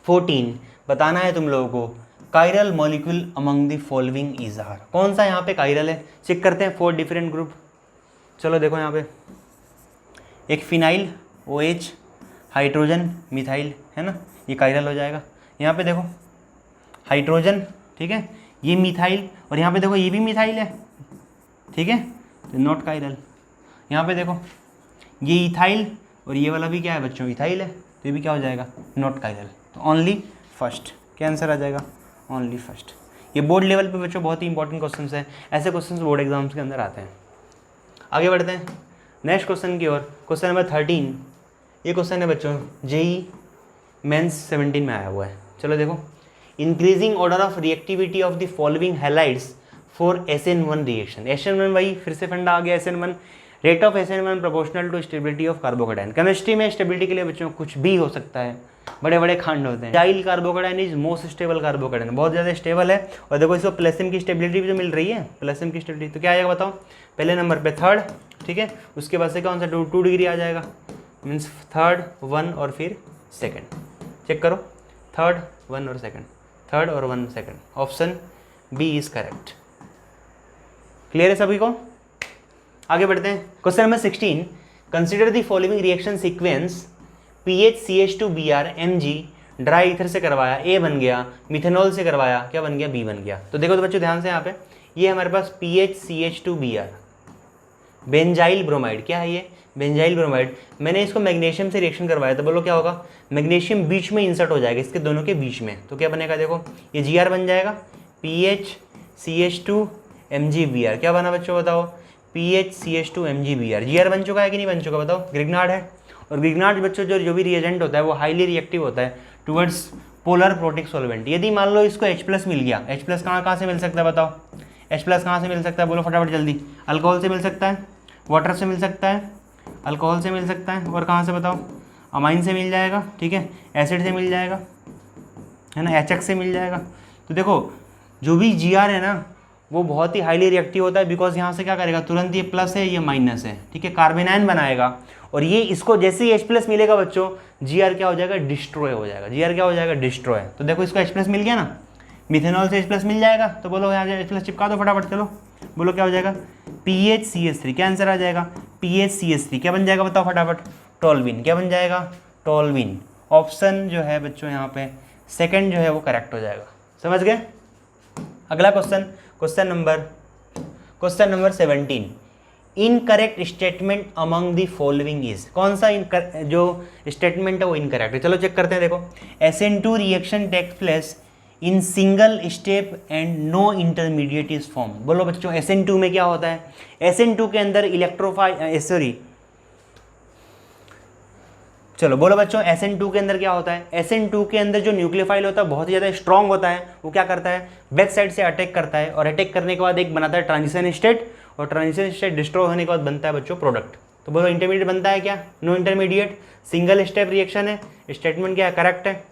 14, बताना है तुम लोगों को chiral molecule among the following is are. कौन सा यहाँ पे कायरल है, चेक करते हैं 4 डिफरेंट ग्रुप। चलो देखो यहाँ पे एक फिनाइल OH, हाइड्रोजन मिथाइल, है ना, ये कायरल हो जाएगा। यहाँ पे देखो हाइड्रोजन, ठीक है, ये मिथाइल, और यहाँ पे देखो ये भी मिथाइल है, ठीक है, तो नॉट कायरल। यहाँ पे देखो ये इथाइल और ये वाला भी क्या है बच्चों, इथाइल है, तो ये भी क्या हो जाएगा, नॉट कायरल। तो ओनली फर्स्ट, क्या आंसर आ जाएगा, ओनली फर्स्ट। ये बोर्ड लेवल पे बच्चों बहुत ही इंपॉर्टेंट क्वेश्चन है, ऐसे क्वेश्चन बोर्ड एग्जाम्स के अंदर आते हैं। आगे बढ़ते हैं नेक्स्ट क्वेश्चन की ओर, क्वेश्चन नंबर 13। ये क्वेश्चन है बच्चों JEE मेंस 17 में आया हुआ है। चलो देखो, increasing order of reactivity of the following halides for SN1 reaction. SN1 वही फिर से फंडा आ गया, SN1 rate of SN1 proportional to stability of carbocation. Chemistry में स्टेबिलिटी के लिए बच्चों कुछ भी हो सकता है, बड़े बड़े खंड होते हैं। Dial carbocation is most stable carbocation, बहुत ज़्यादा स्टेबल है, और देखो इसको प्लसम की स्टेबिलिटी भी तो मिल रही है, प्लसम की स्टेबिलिटी। तो क्या आएगा बताओ, पहले नंबर पे 3rd, ठीक है, उसके बाद से कौन सा 2 डिग्री आ जाएगा, मीन्स 3rd 1 और फिर 2nd। चेक करो 3rd 1 और 2nd, 3rd और 1 2nd, option B is correct. Clear है सभी को। आगे बढ़ते हैं question number 16, consider the following reaction sequence PHCH2Br Mg dry ether से करवाया A बन गया, मिथेनॉल से करवाया क्या बन गया, B बन गया। तो देखो तो बच्चों ध्यान से यहाँ पे, ये हमारे पास PHCH2Br बेंजाइल ब्रोमाइड, क्या है ये, बेंजाइल ब्रोमाइड। मैंने इसको मैग्नीशियम से रिएक्शन करवाया, तो बोलो क्या होगा, मैग्नीशियम बीच में इंसर्ट हो जाएगा, इसके दोनों के बीच में, तो क्या बनेगा, देखो ये Gr बन जाएगा, PHCH2MgBr। क्या बना बच्चों बताओ, PHCH2MgBr। Gr बन चुका है कि नहीं बन चुका बताओ, ग्रिग्नार्ड है, और ग्रिग्नार्ड बच्चों जो भी रिएजेंट होता है वो हाईली रिएक्टिव होता है टुवर्ड्स पोलर प्रोटिक सॉल्वेंट। यदि मान लो इसको H+ मिल गया, H+ कहाँ से मिल सकता है बताओ, H+ कहाँ से मिल सकता है, बोलो फटाफट जल्दी, अल्कोहल से मिल सकता है, वाटर से मिल सकता है, अल्कोहल से मिल सकता है, और कहाँ से बताओ, अमाइन से मिल जाएगा, ठीक है, एसिड से मिल जाएगा, है ना, HX से मिल जाएगा। तो देखो जो भी Gr है ना वो बहुत ही हाईली रिएक्टिव होता है, बिकॉज यहाँ से क्या करेगा, तुरंत ये प्लस है ये माइनस है, ठीक है, कार्बेनाइन बनाएगा, और ये इसको जैसे ही H+ मिलेगा बच्चों, Gr क्या हो जाएगा, डिस्ट्रॉय हो जाएगा, Gr क्या हो जाएगा, डिस्ट्रॉय। तो देखो इसको H+ मिल गया ना, मिथेनॉल से H+ मिल जाएगा, तो बोलो यहाँ H+ चिपका दो फटाफट, चलो बोलो क्या हो जाएगा, PHCH3। क्या आंसर आ जाएगा, PHCH3। क्या बन जाएगा बताओ फटाफट, टोल्विन। क्या बन जाएगा, टोल्विन। ऑप्शन जो है बच्चों यहाँ पे 2nd जो है वो करेक्ट हो जाएगा, समझ गए। अगला question, question number 17, incorrect statement among the following is. कौन सा जो स्टेटमेंट है वो इनकरेक्ट है, चलो चेक करते हैं। देखो SN2 reaction takes place in single step and no intermediate is form. बोलो बच्चों SN2 में क्या होता है, SN2 के अंदर चलो बोलो बच्चों SN2 के अंदर क्या होता है, SN2 के अंदर जो न्यूक्लियोफाइल होता है बहुत ही ज़्यादा स्ट्रॉन्ग होता है, वो क्या करता है, बैक साइड से अटैक करता है, और अटैक करने के बाद एक बनाता है ट्रांजिशन स्टेट, और ट्रांजिशन स्टेट डिस्ट्रॉय होने के बाद बनता है बच्चों प्रोडक्ट। तो बोलो इंटरमीडिएट बनता है क्या, no intermediate, single step reaction है, स्टेटमेंट क्या है, करेक्ट है।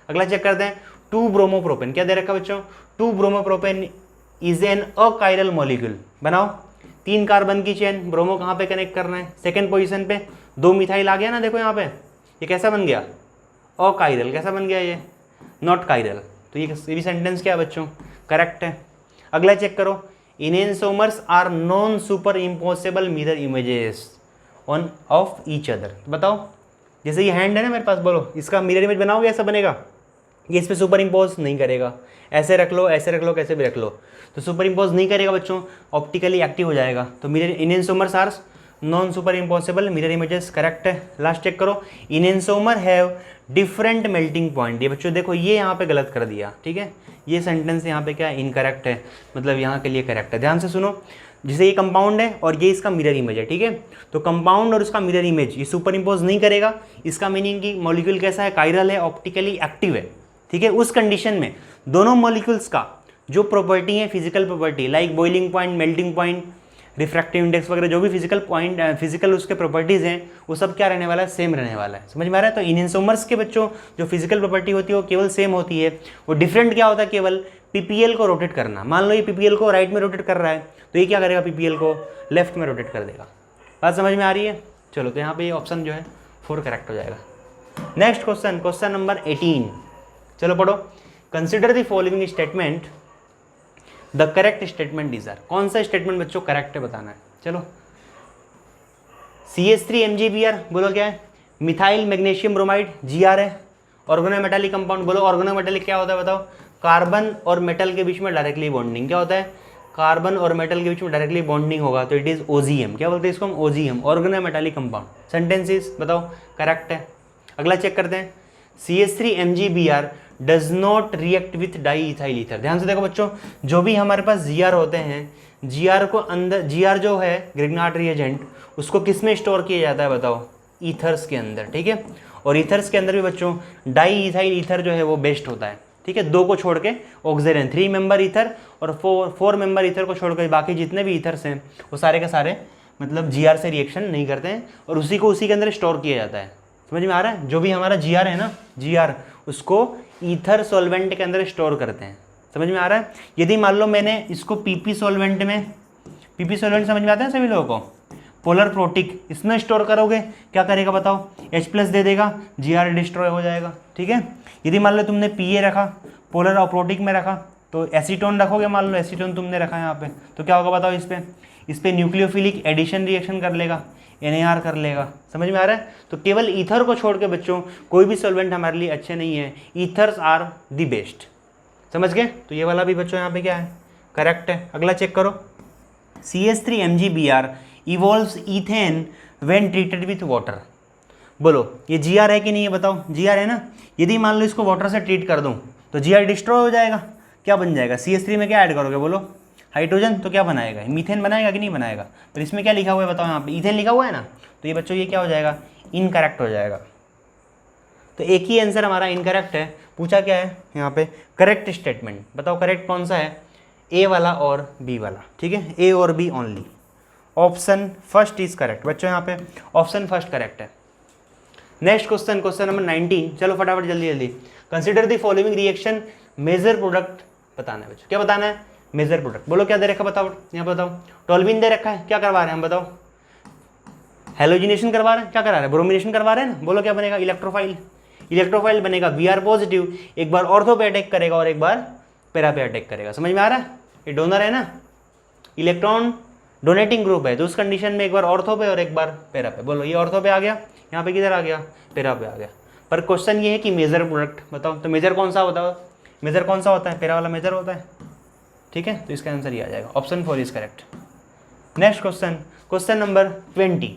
अगला चेक करते हैं, 2 ब्रोमोप्रोपेन। क्या दे रखा बच्चों, 2 bromopropane is an achiral molecule. बनाओ 3 कार्बन की चेन, ब्रोमो कहाँ पे कनेक्ट करना है, 2nd पोजीशन पे, 2 मिथाइल आ गया ना, देखो यहाँ पे ये कैसा बन गया, अकायरल। कैसा बन गया ये, नॉट कायरल। तो ये भी सेंटेंस क्या है बच्चों, करेक्ट है। अगला चेक करो, enantiomers are non super impossible mirror images on of each other. बताओ जैसे ये हैंड है ना मेरे पास, बोलो इसका मिरर इमेज बनाओगे, ऐसा बनेगा, ये इस पर सुपर इम्पोज नहीं करेगा, ऐसे रख लो ऐसे रख लो कैसे भी रख लो, तो सुपर इम्पोज नहीं करेगा बच्चों, ऑप्टिकली एक्टिव हो जाएगा। तो mirror enantiomers are non super impossible mirror images, correct है। लास्ट चेक करो, enantiomer have different melting point. ये बच्चों देखो ये यहाँ पे गलत कर दिया, ठीक है, ये सेंटेंस यहाँ पे क्या इनकरेक्ट है, मतलब यहाँ के लिए करेक्ट है। ध्यान से सुनो, जैसे ये कंपाउंड है और ये इसका मिरर इमेज है, ठीक है, तो कंपाउंड और उसका मिरर इमेज ये सुपर इम्पोज नहीं करेगा, इसका मीनिंग कि मॉलिक्यूल कैसा है, कायरल है, ऑप्टिकली एक्टिव है, ठीक है। उस कंडीशन में दोनों मॉलिक्यूल्स का जो प्रॉपर्टी है, physical property like boiling point, melting point, refractive index वगैरह, जो भी फिजिकल उसके प्रॉपर्टीज़ हैं, वो सब क्या रहने वाला है, सेम रहने वाला है। समझ में आ रहा है। तो इनेंसोमर्स के बच्चों जो फिजिकल प्रॉपर्टी होती है वो केवल सेम होती है, वो डिफरेंट क्या होता है, केवल PPL को रोटेट करना। मान लो ये PPL को राइट में रोटेट कर रहा है, तो ये क्या करेगा, PPL को लेफ्ट में रोटेट कर देगा। बात समझ में आ रही है। चलो तो यहाँ पे ये ऑप्शन जो है 4 करेक्ट हो जाएगा। नेक्स्ट क्वेश्चन, क्वेश्चन नंबर 18, चलो पढ़ो। Consider the following statement, the correct statement is are. कौन सा स्टेटमेंट बच्चों करेक्ट है बताना है। चलो, CH3MgBr बोलो क्या है, मिथाइल मैग्नीशियम ब्रोमाइड Gr है। ऑर्गेनोमेटालिक कंपाउंड बोलो, ऑर्गेनोमेटालिक क्या होता है बताओ, कार्बन और मेटल के बीच में डायरेक्टली बॉन्डिंग। क्या होता है, कार्बन और मेटल के बीच में डायरेक्टली बॉन्डिंग होगा तो इट इज OGM। क्या बोलते हैं इसको हम, OGM, ऑर्गेनोमेटालिक कंपाउंड। सेंटेंसेस बताओ करेक्ट है। अगला चेक करते हैं, CH3MgBr does not react with di ethyl ether. ध्यान से देखो बच्चों, जो भी हमारे पास Gr होते हैं, Gr को अंदर, Gr जो है ग्रिग्नार्ड रिएजेंट, उसको किस में स्टोर किया जाता है बताओ, ईथर्स के अंदर, ठीक है। और ईथर्स के अंदर भी बच्चों डाई इथाइल ईथर जो है वो बेस्ट होता है, ठीक है। 2 को छोड़ के ऑक्सीजन 3 मेंबर ईथर और 4 मेंबर ईथर को छोड़कर बाकी जितने भी ईथर्स हैं वो सारे के सारे मतलब Gr से रिएक्शन नहीं करते हैं और उसी को उसी के अंदर स्टोर किया जाता है। समझ में आ रहा है, जो भी हमारा Gr है ना, Gr उसको ईथर सॉल्वेंट के अंदर स्टोर करते हैं। समझ में आ रहा है। यदि मान लो मैंने इसको PP सॉल्वेंट में, PP सॉल्वेंट समझ में आता है सभी लोगों को, पोलर प्रोटिक, इसमें स्टोर करोगे क्या करेगा बताओ, H+ दे देगा, Gr डिस्ट्रॉय हो जाएगा, ठीक है। यदि मान लो तुमने Pa रखा, पोलर और प्रोटिक में रखा, तो एसीटोन रखोगे, मान लो एसीटोन तुमने रखा है यहाँ पे, तो क्या होगा बताओ, इस पे न्यूक्लियोफिलिक एडिशन रिएक्शन कर लेगा, NAR कर लेगा। समझ में आ रहा है। तो केवल ईथर को छोड़ के बच्चों कोई भी सॉल्वेंट हमारे लिए अच्छे नहीं है, ईथर्स आर द बेस्ट। समझ गए। तो ये वाला भी बच्चों यहाँ पे क्या है, करेक्ट है। अगला चेक करो, CH3MgBr evolves ethane when treated with water. बोलो ये Gr है कि नहीं है बताओ, Gr है ना। यदि मान लो इसको वाटर से ट्रीट कर दूं तो Gr डिस्ट्रॉय हो जाएगा, क्या बन जाएगा, CH3 में क्या ऐड करोगे बोलो, हाइड्रोजन, तो क्या बनाएगा, मीथेन बनाएगा कि नहीं बनाएगा। पर इसमें क्या लिखा हुआ है बताओ, यहाँ पे ईथेन लिखा हुआ है ना, तो ये बच्चों ये क्या हो जाएगा, इनकरेक्ट हो जाएगा। तो एक ही आंसर हमारा इनकरेक्ट है। पूछा क्या है यहाँ पे, करेक्ट स्टेटमेंट बताओ, करेक्ट कौन सा है, A वाला और B वाला, ठीक है, A और B only. Option first is correct बच्चों, यहाँ पे ऑप्शन फर्स्ट करेक्ट है। नेक्स्ट क्वेश्चन, क्वेश्चन नंबर 19, चलो फटाफट जल्दी जल्दी। Consider the following reaction, major product बताना है बच्चों। क्या बताना है, मेजर प्रोडक्ट। बोलो क्या दे रखा बताओ, यहाँ बताओ, टोल्विन दे रखा है, क्या करवा रहे हैं हम बताओ, हेलोजिनेशन करवा रहे हैं, क्या करा रहे हैं, ब्रोमिनेशन करवा रहे हैं ना। बोलो क्या बनेगा, इलेक्ट्रोफाइल। इलेक्ट्रोफाइल बनेगा Br पॉजिटिव, एक बार ऑर्थो पे अटैक करेगा और एक बार पैरा पे अटैक करेगा। समझ में आ रहा है, ये डोनर है ना, इलेक्ट्रॉन डोनेटिंग ग्रुप है, तो उस कंडीशन में एक बार ऑर्थो पे और एक बार पैरा पे। बोलो ये ऑर्थो पे आ गया, यहाँ पे किधर आ गया, पैरा पे आ गया। पर क्वेश्चन ये है कि मेजर प्रोडक्ट बताओ, तो मेजर कौन सा होता है, मेजर कौन सा होता है, पैरा वाला मेजर होता है, ठीक है। तो इसका आंसर ये आ जाएगा, option 4 is correct. Next question, question number 20,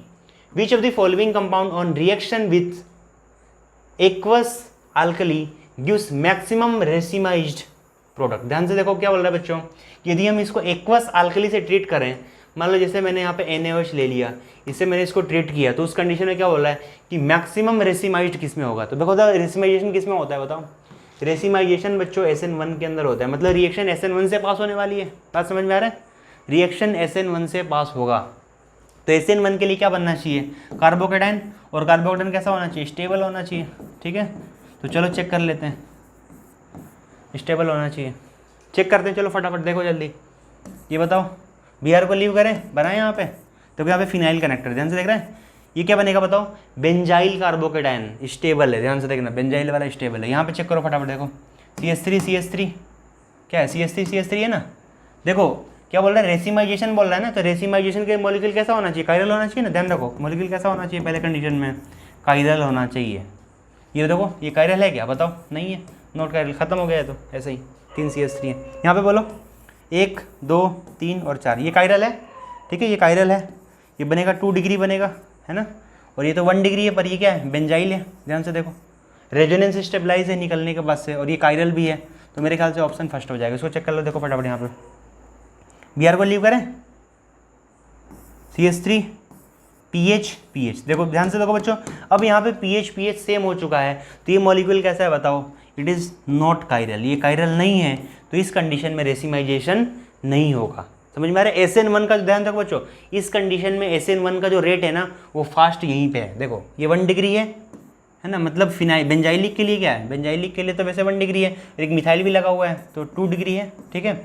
which of the following compound on reaction with aqueous alkali gives maximum racemised product. ध्यान से देखो क्या बोल रहा है बच्चों, यदि हम इसको एक्वस अल्कली से ट्रीट करें, मान लो जैसे मैंने यहाँ पे NaOH ले लिया, इससे मैंने इसको ट्रीट किया, तो उस कंडीशन में क्या बोल रहा है कि मैक्सिमम रेसिमाइज्ड किस में होगा। तो देखो रेसिमाइजेशन किस में होता है बताओ, रेसिमाइजेशन बच्चों SN1 के अंदर होता है, मतलब रिएक्शन SN1 से पास होने वाली है। बात समझ में आ रहा है, रिएक्शन SN1 से पास होगा, तो SN1 के लिए क्या बनना चाहिए, कार्बोकेटाइन, और कार्बोकेटाइन कैसा होना चाहिए, स्टेबल होना चाहिए, ठीक है। तो चलो चेक कर लेते हैं, स्टेबल होना चाहिए, चेक करते हैं। चलो फटाफट देखो जल्दी, ये बताओ Br को लीव करें, बनाए यहाँ पे, तो यहाँ पे फिनाइल कनेक्टर, ध्यान से देख रहे हैं, ये क्या बनेगा बताओ, बेंजाइल कार्बोकेटाइन, स्टेबल है, ध्यान से देखना, बेंजाइल वाला स्टेबल है। यहाँ पे चेक करो फटाफट देखो, CH3 क्या है, CH3 है ना। देखो क्या बोल रहा है, रेसिमाइजेशन बोल रहा है ना, तो रेसिमाइजेशन के मॉलिक्यूल कैसा होना चाहिए, कायरल होना चाहिए ना। ध्यान रखो मॉलिक्यूल कैसा होना चाहिए, पहले कंडीशन में कायरल होना चाहिए। ये देखो ये कायरल है क्या बताओ, नहीं है, नॉट कायरल, खत्म हो गया है, तो ऐसे ही 3 CH3 है। यहाँ पे बोलो 1 2 3 और 4, ये कायरल है, ठीक है, ये कायरल है, ये बनेगा 2 डिग्री बनेगा, है ना, और ये तो 1 डिग्री है, पर ये क्या है, बेंजाइल है। ध्यान से देखो, रेजोनेंस स्टेबलाइज है निकलने के बाद से, और ये कायरल भी है, तो मेरे ख्याल से ऑप्शन फर्स्ट हो जाएगा। इसको चेक कर लो, देखो फटाफट यहाँ पे, Br को लीव करें, CH3 PH देखो ध्यान से देखो बच्चों, अब यहाँ पे PH सेम हो चुका है, तो ये मॉलिक्यूल कैसा है बताओ, इट इज़ नॉट कायरल, ये कायरल नहीं है, तो इस कंडीशन में रेसिमाइजेशन नहीं होगा। समझ में आ रहा है। SN1 का ध्यान रखो बच्चों, इस कंडीशन में SN1 का जो रेट है ना वो फास्ट यहीं पे है। देखो ये 1 डिग्री है ना, मतलब फिनाइल बेंजाइलिक के लिए क्या है, बेंजाइलिक के लिए तो वैसे 1 डिग्री है, एक मिथाइल भी लगा हुआ है तो 2 डिग्री है, ठीक है।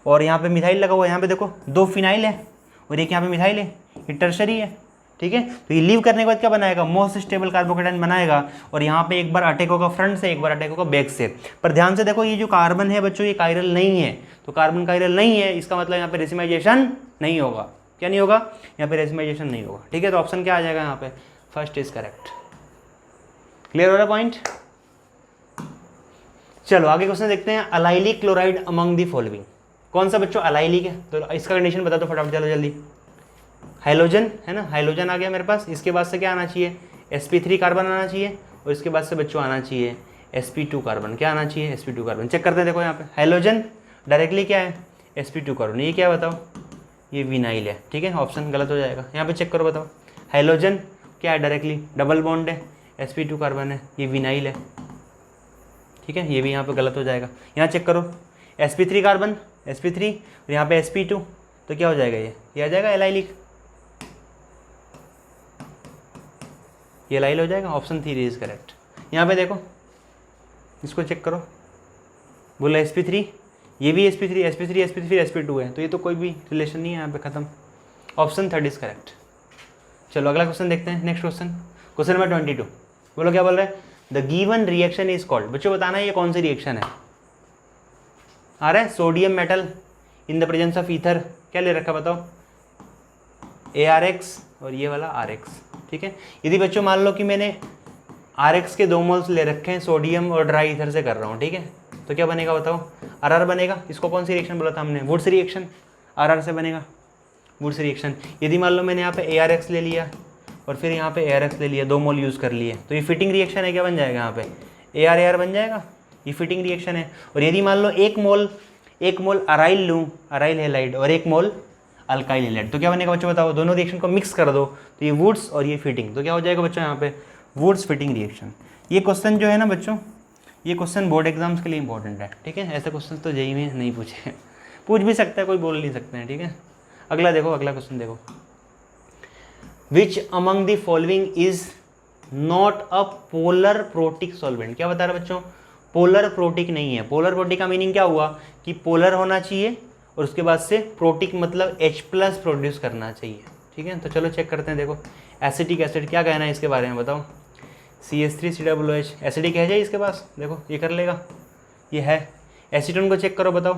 और यहाँ पे मिथाइल लगा हुआ है, यहाँ पे देखो 2 फिनाइल है और एक यहाँ पे मिथाइल है, ये टर्शरी है, ठीक है। तो ये लीव करने के बाद क्या बनाएगा, मोस्ट स्टेबल कार्बोकेटाइन बनाएगा, और यहाँ पे एक बार अटैक होगा फ्रंट से, एक बार अटैक होगा बैक से। पर ध्यान से देखो, ये जो कार्बन है बच्चों, ये कायरल नहीं है, तो कार्बन कायरल नहीं है, इसका मतलब यहाँ पे रेसिमाइजेशन नहीं होगा। क्या नहीं होगा, यहाँ पे रेसिमाइजेशन नहीं होगा, ठीक है। तो ऑप्शन क्या आ जाएगा यहाँ पे, फर्स्ट इज करेक्ट। क्लियर हो रहा पॉइंट। चलो आगे क्वेश्चन देखते हैं, allylic chloride among the following. कौन सा बच्चों अलाइलिक है, तो इसका कंडीशन बता दो फटाफट, चलो जल्दी। हाइलोजन है ना, हाइलोजन आ गया मेरे पास, इसके बाद से क्या आना चाहिए, sp3 कार्बन आना चाहिए, और इसके बाद से बच्चों आना चाहिए sp2 कार्बन। क्या आना चाहिए, sp2 कार्बन। चेक करते हैं, देखो यहाँ पे हाइलोजन डायरेक्टली क्या है, sp2 कार्बन। ये क्या है बताओ, ये विनाइल है, ठीक है। ऑप्शन गलत हो जाएगा, यहाँ पे चेक करो बताओ, हाइलोजन क्या है, डायरेक्टली डबल बॉन्ड है, sp2 कार्बन है, ये विनाइल है, ठीक है। ये भी यहाँ पे गलत हो जाएगा। यहाँ चेक करो, sp3 कार्बन, sp3, और यहाँ पे sp2, तो क्या हो जाएगा, ये आ जाएगा एलाइलिक, ये लाइल हो जाएगा। Option 3 is correct. यहाँ पे देखो, इसको चेक करो, बोला sp3, ये भी sp3, sp3, sp3, sp2 है, तो ये तो कोई भी रिलेशन नहीं है, यहाँ पे खत्म। Option 3 is correct. चलो अगला क्वेश्चन देखते हैं, नेक्स्ट क्वेश्चन, क्वेश्चन नंबर 22। बोलो क्या बोल रहे हैं, the given reaction is called. बच्चों बताना है ये कौन सी रिएक्शन है। आ रहा है sodium metal in the presence of ether, क्या ले रखा बताओ, ARX और ये वाला RX, ठीक है। यदि बच्चों मान लो कि मैंने RX के 2 मोल्स ले रखे हैं, सोडियम और ड्राई ईथर से कर रहा हूँ, ठीक है, तो क्या बनेगा बताओ, RR बनेगा। इसको कौन सी रिएक्शन बोला था हमने, वुड्स रिएक्शन, RR से बनेगा वुड्स रिएक्शन। यदि मान लो मैंने यहाँ पे ARX ले लिया और फिर यहाँ पे ARX ले लिया, 2 मोल यूज़ कर लिए, तो ये फिटिंग रिएक्शन है, क्या बन जाएगा यहाँ पे, AR बन जाएगा, ये फिटिंग रिएक्शन है। और यदि मान लो एक मोल अराइल लूँ, अराइल हैलाइड, और 1 मोल अल्काइल हैलाइड, तो क्या बनेगा बच्चों बताओ, दोनों रिएक्शन को मिक्स कर दो, तो ये वुड्स और ये फिटिंग, तो क्या हो जाएगा बच्चों यहाँ पे, वुड्स फिटिंग रिएक्शन। ये क्वेश्चन जो है ना बच्चों, ये क्वेश्चन बोर्ड एग्जाम्स के लिए इंपॉर्टेंट है, ठीक है। ऐसे क्वेश्चन तो जेईई में नहीं पूछे, पूछ भी सकता है, कोई बोल नहीं सकते हैं, ठीक है। अगला देखो, अगला क्वेश्चन देखो, which among the following is not a polar protic solvent. क्या बता रहा है बच्चों, पोलर प्रोटिक नहीं है। पोलर प्रोटिक का मीनिंग क्या हुआ कि पोलर होना चाहिए और उसके बाद से प्रोटिक मतलब H+ प्रोड्यूस करना चाहिए, ठीक है। तो चलो चेक करते हैं, देखो एसिटिक एसिड, क्या कहना है इसके बारे में बताओ, CH3COOH, एसिडिक है जाए इसके पास, देखो ये कर लेगा, ये है। एसीटोन को चेक करो बताओ,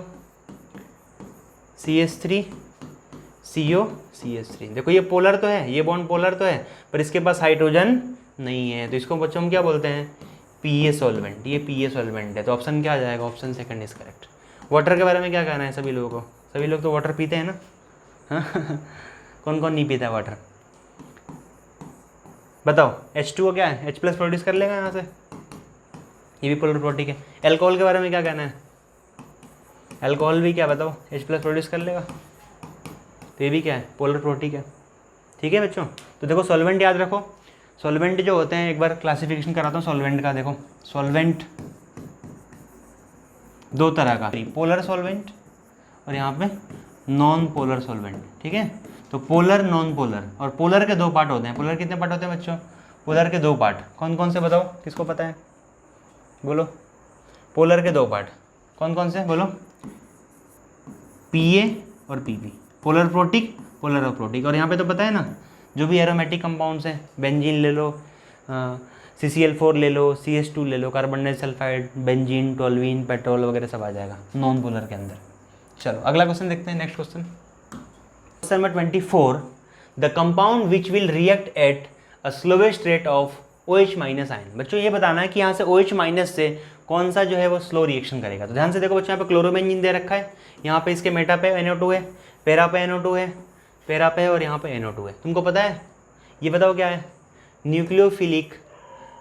CH3COCH3, देखो ये पोलर तो है, ये बॉन्ड पोलर तो है, पर इसके पास हाइड्रोजन नहीं है, तो इसको बच्चों हम क्या बोलते हैं, PA सॉल्वेंट, ये PA सॉल्वेंट है। तो ऑप्शन क्या आ जाएगा, ऑप्शन 2 इज करेक्ट। वाटर के बारे में क्या कहना है सभी लोगों को, सभी लोग तो वाटर पीते हैं ना, हाँ कौन कौन नहीं पीता है वाटर, बताओ। H2O क्या है, H+ प्रोड्यूस कर लेगा यहाँ से, ये भी पोलर प्रोटिक है। अल्कोहल के बारे में क्या कहना है, अल्कोहल भी क्या बताओ, H+ प्रोड्यूस कर लेगा, तो ये भी क्या है, पोलर प्रोटिक है, ठीक है बच्चों। तो देखो सॉल्वेंट याद रखो, सॉल्वेंट जो होते हैं, एक बार क्लासिफिकेशन कराता हूँ सॉल्वेंट का। देखो सॉल्वेंट 2 तरह का, पोलर सॉल्वेंट और यहाँ पे नॉन पोलर सॉल्वेंट, ठीक है। तो पोलर, नॉन पोलर, और पोलर के 2 पार्ट होते हैं। पोलर कितने पार्ट होते हैं बच्चों, पोलर के 2 पार्ट, कौन कौन से बताओ, किसको पता है बोलो। पोलर के 2 पार्ट कौन कौन से बोलो, PA और PP, polar protic, polar aprotic. और यहाँ पे तो पता है ना, जो भी एरोमेटिक कंपाउंड्स हैं, बेंजीन ले लो, CCl4 ले लो, CH2 ले लो, carbon disulphide, benzene, toluene, petrol वगैरह सब आ जाएगा नॉन पोलर के अंदर। चलो अगला क्वेश्चन देखते हैं, next question, question number 24, the compound which will react at a slowest rate of OH- ion. बच्चों ये बताना है कि यहाँ से OH- से कौन सा जो है वो स्लो रिएक्शन करेगा। तो ध्यान से देखो बच्चों, यहाँ पे क्लोरोबेंजीन दे रखा है, यहाँ पे इसके मेटा पे NO2 है, पैरा पे NO2 है, पैरा पे और यहाँ पे NO2 है। तुमको पता है, ये बताओ क्या है, न्यूक्लियोफिलिक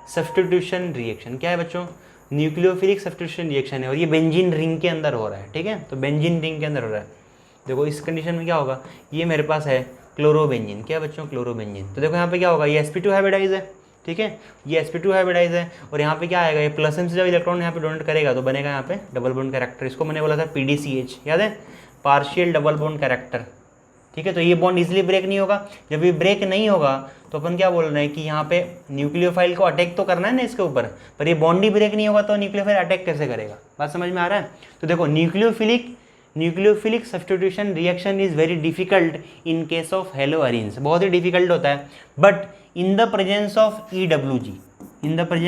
सब्स्टिट्यूशन रिएक्शन। क्या है बच्चों, न्यूक्लियोफिलिक सब्स्टिट्यूशन रिएक्शन है, और ये बेंजीन रिंग के अंदर हो रहा है, ठीक है। तो बेंजीन रिंग के अंदर हो रहा है। देखो इस कंडीशन में क्या होगा, ये मेरे पास है क्लोरोबेंजीन, क्या है बच्चों, क्लोरोबेंजीन। तो देखो यहाँ पे क्या होगा, ये sp2 हाइब्रिडाइज है, ठीक है, ये sp2 हाइब्रिडाइज है, और यहाँ पे क्या आएगा, ये प्लस m से जब इलेक्ट्रॉन यहाँ पे डोनेट करेगा तो बनेगा यहाँ पे डबल बॉन्ड कैरेक्टर। इसको मैंने बोला था PDCH, याद है, पार्शियल डबल बॉन्ड कैरेक्टर, ठीक है। तो ये बॉन्ड इजीली ब्रेक नहीं होगा। जब ये ब्रेक नहीं होगा तो अपन क्या बोल रहे हैं कि यहाँ पे न्यूक्लियोफाइल को अटैक तो करना है ना इसके ऊपर, पर ये बॉन्ड ही ब्रेक नहीं होगा तो न्यूक्लियोफाइल अटैक कैसे करेगा, बात समझ में आ रहा है। तो देखो nucleophilic nucleophilic substitution reaction is very difficult in case of haloarenes, बहुत ही डिफिकल्ट होता है, but in the presence of EWG, in the presence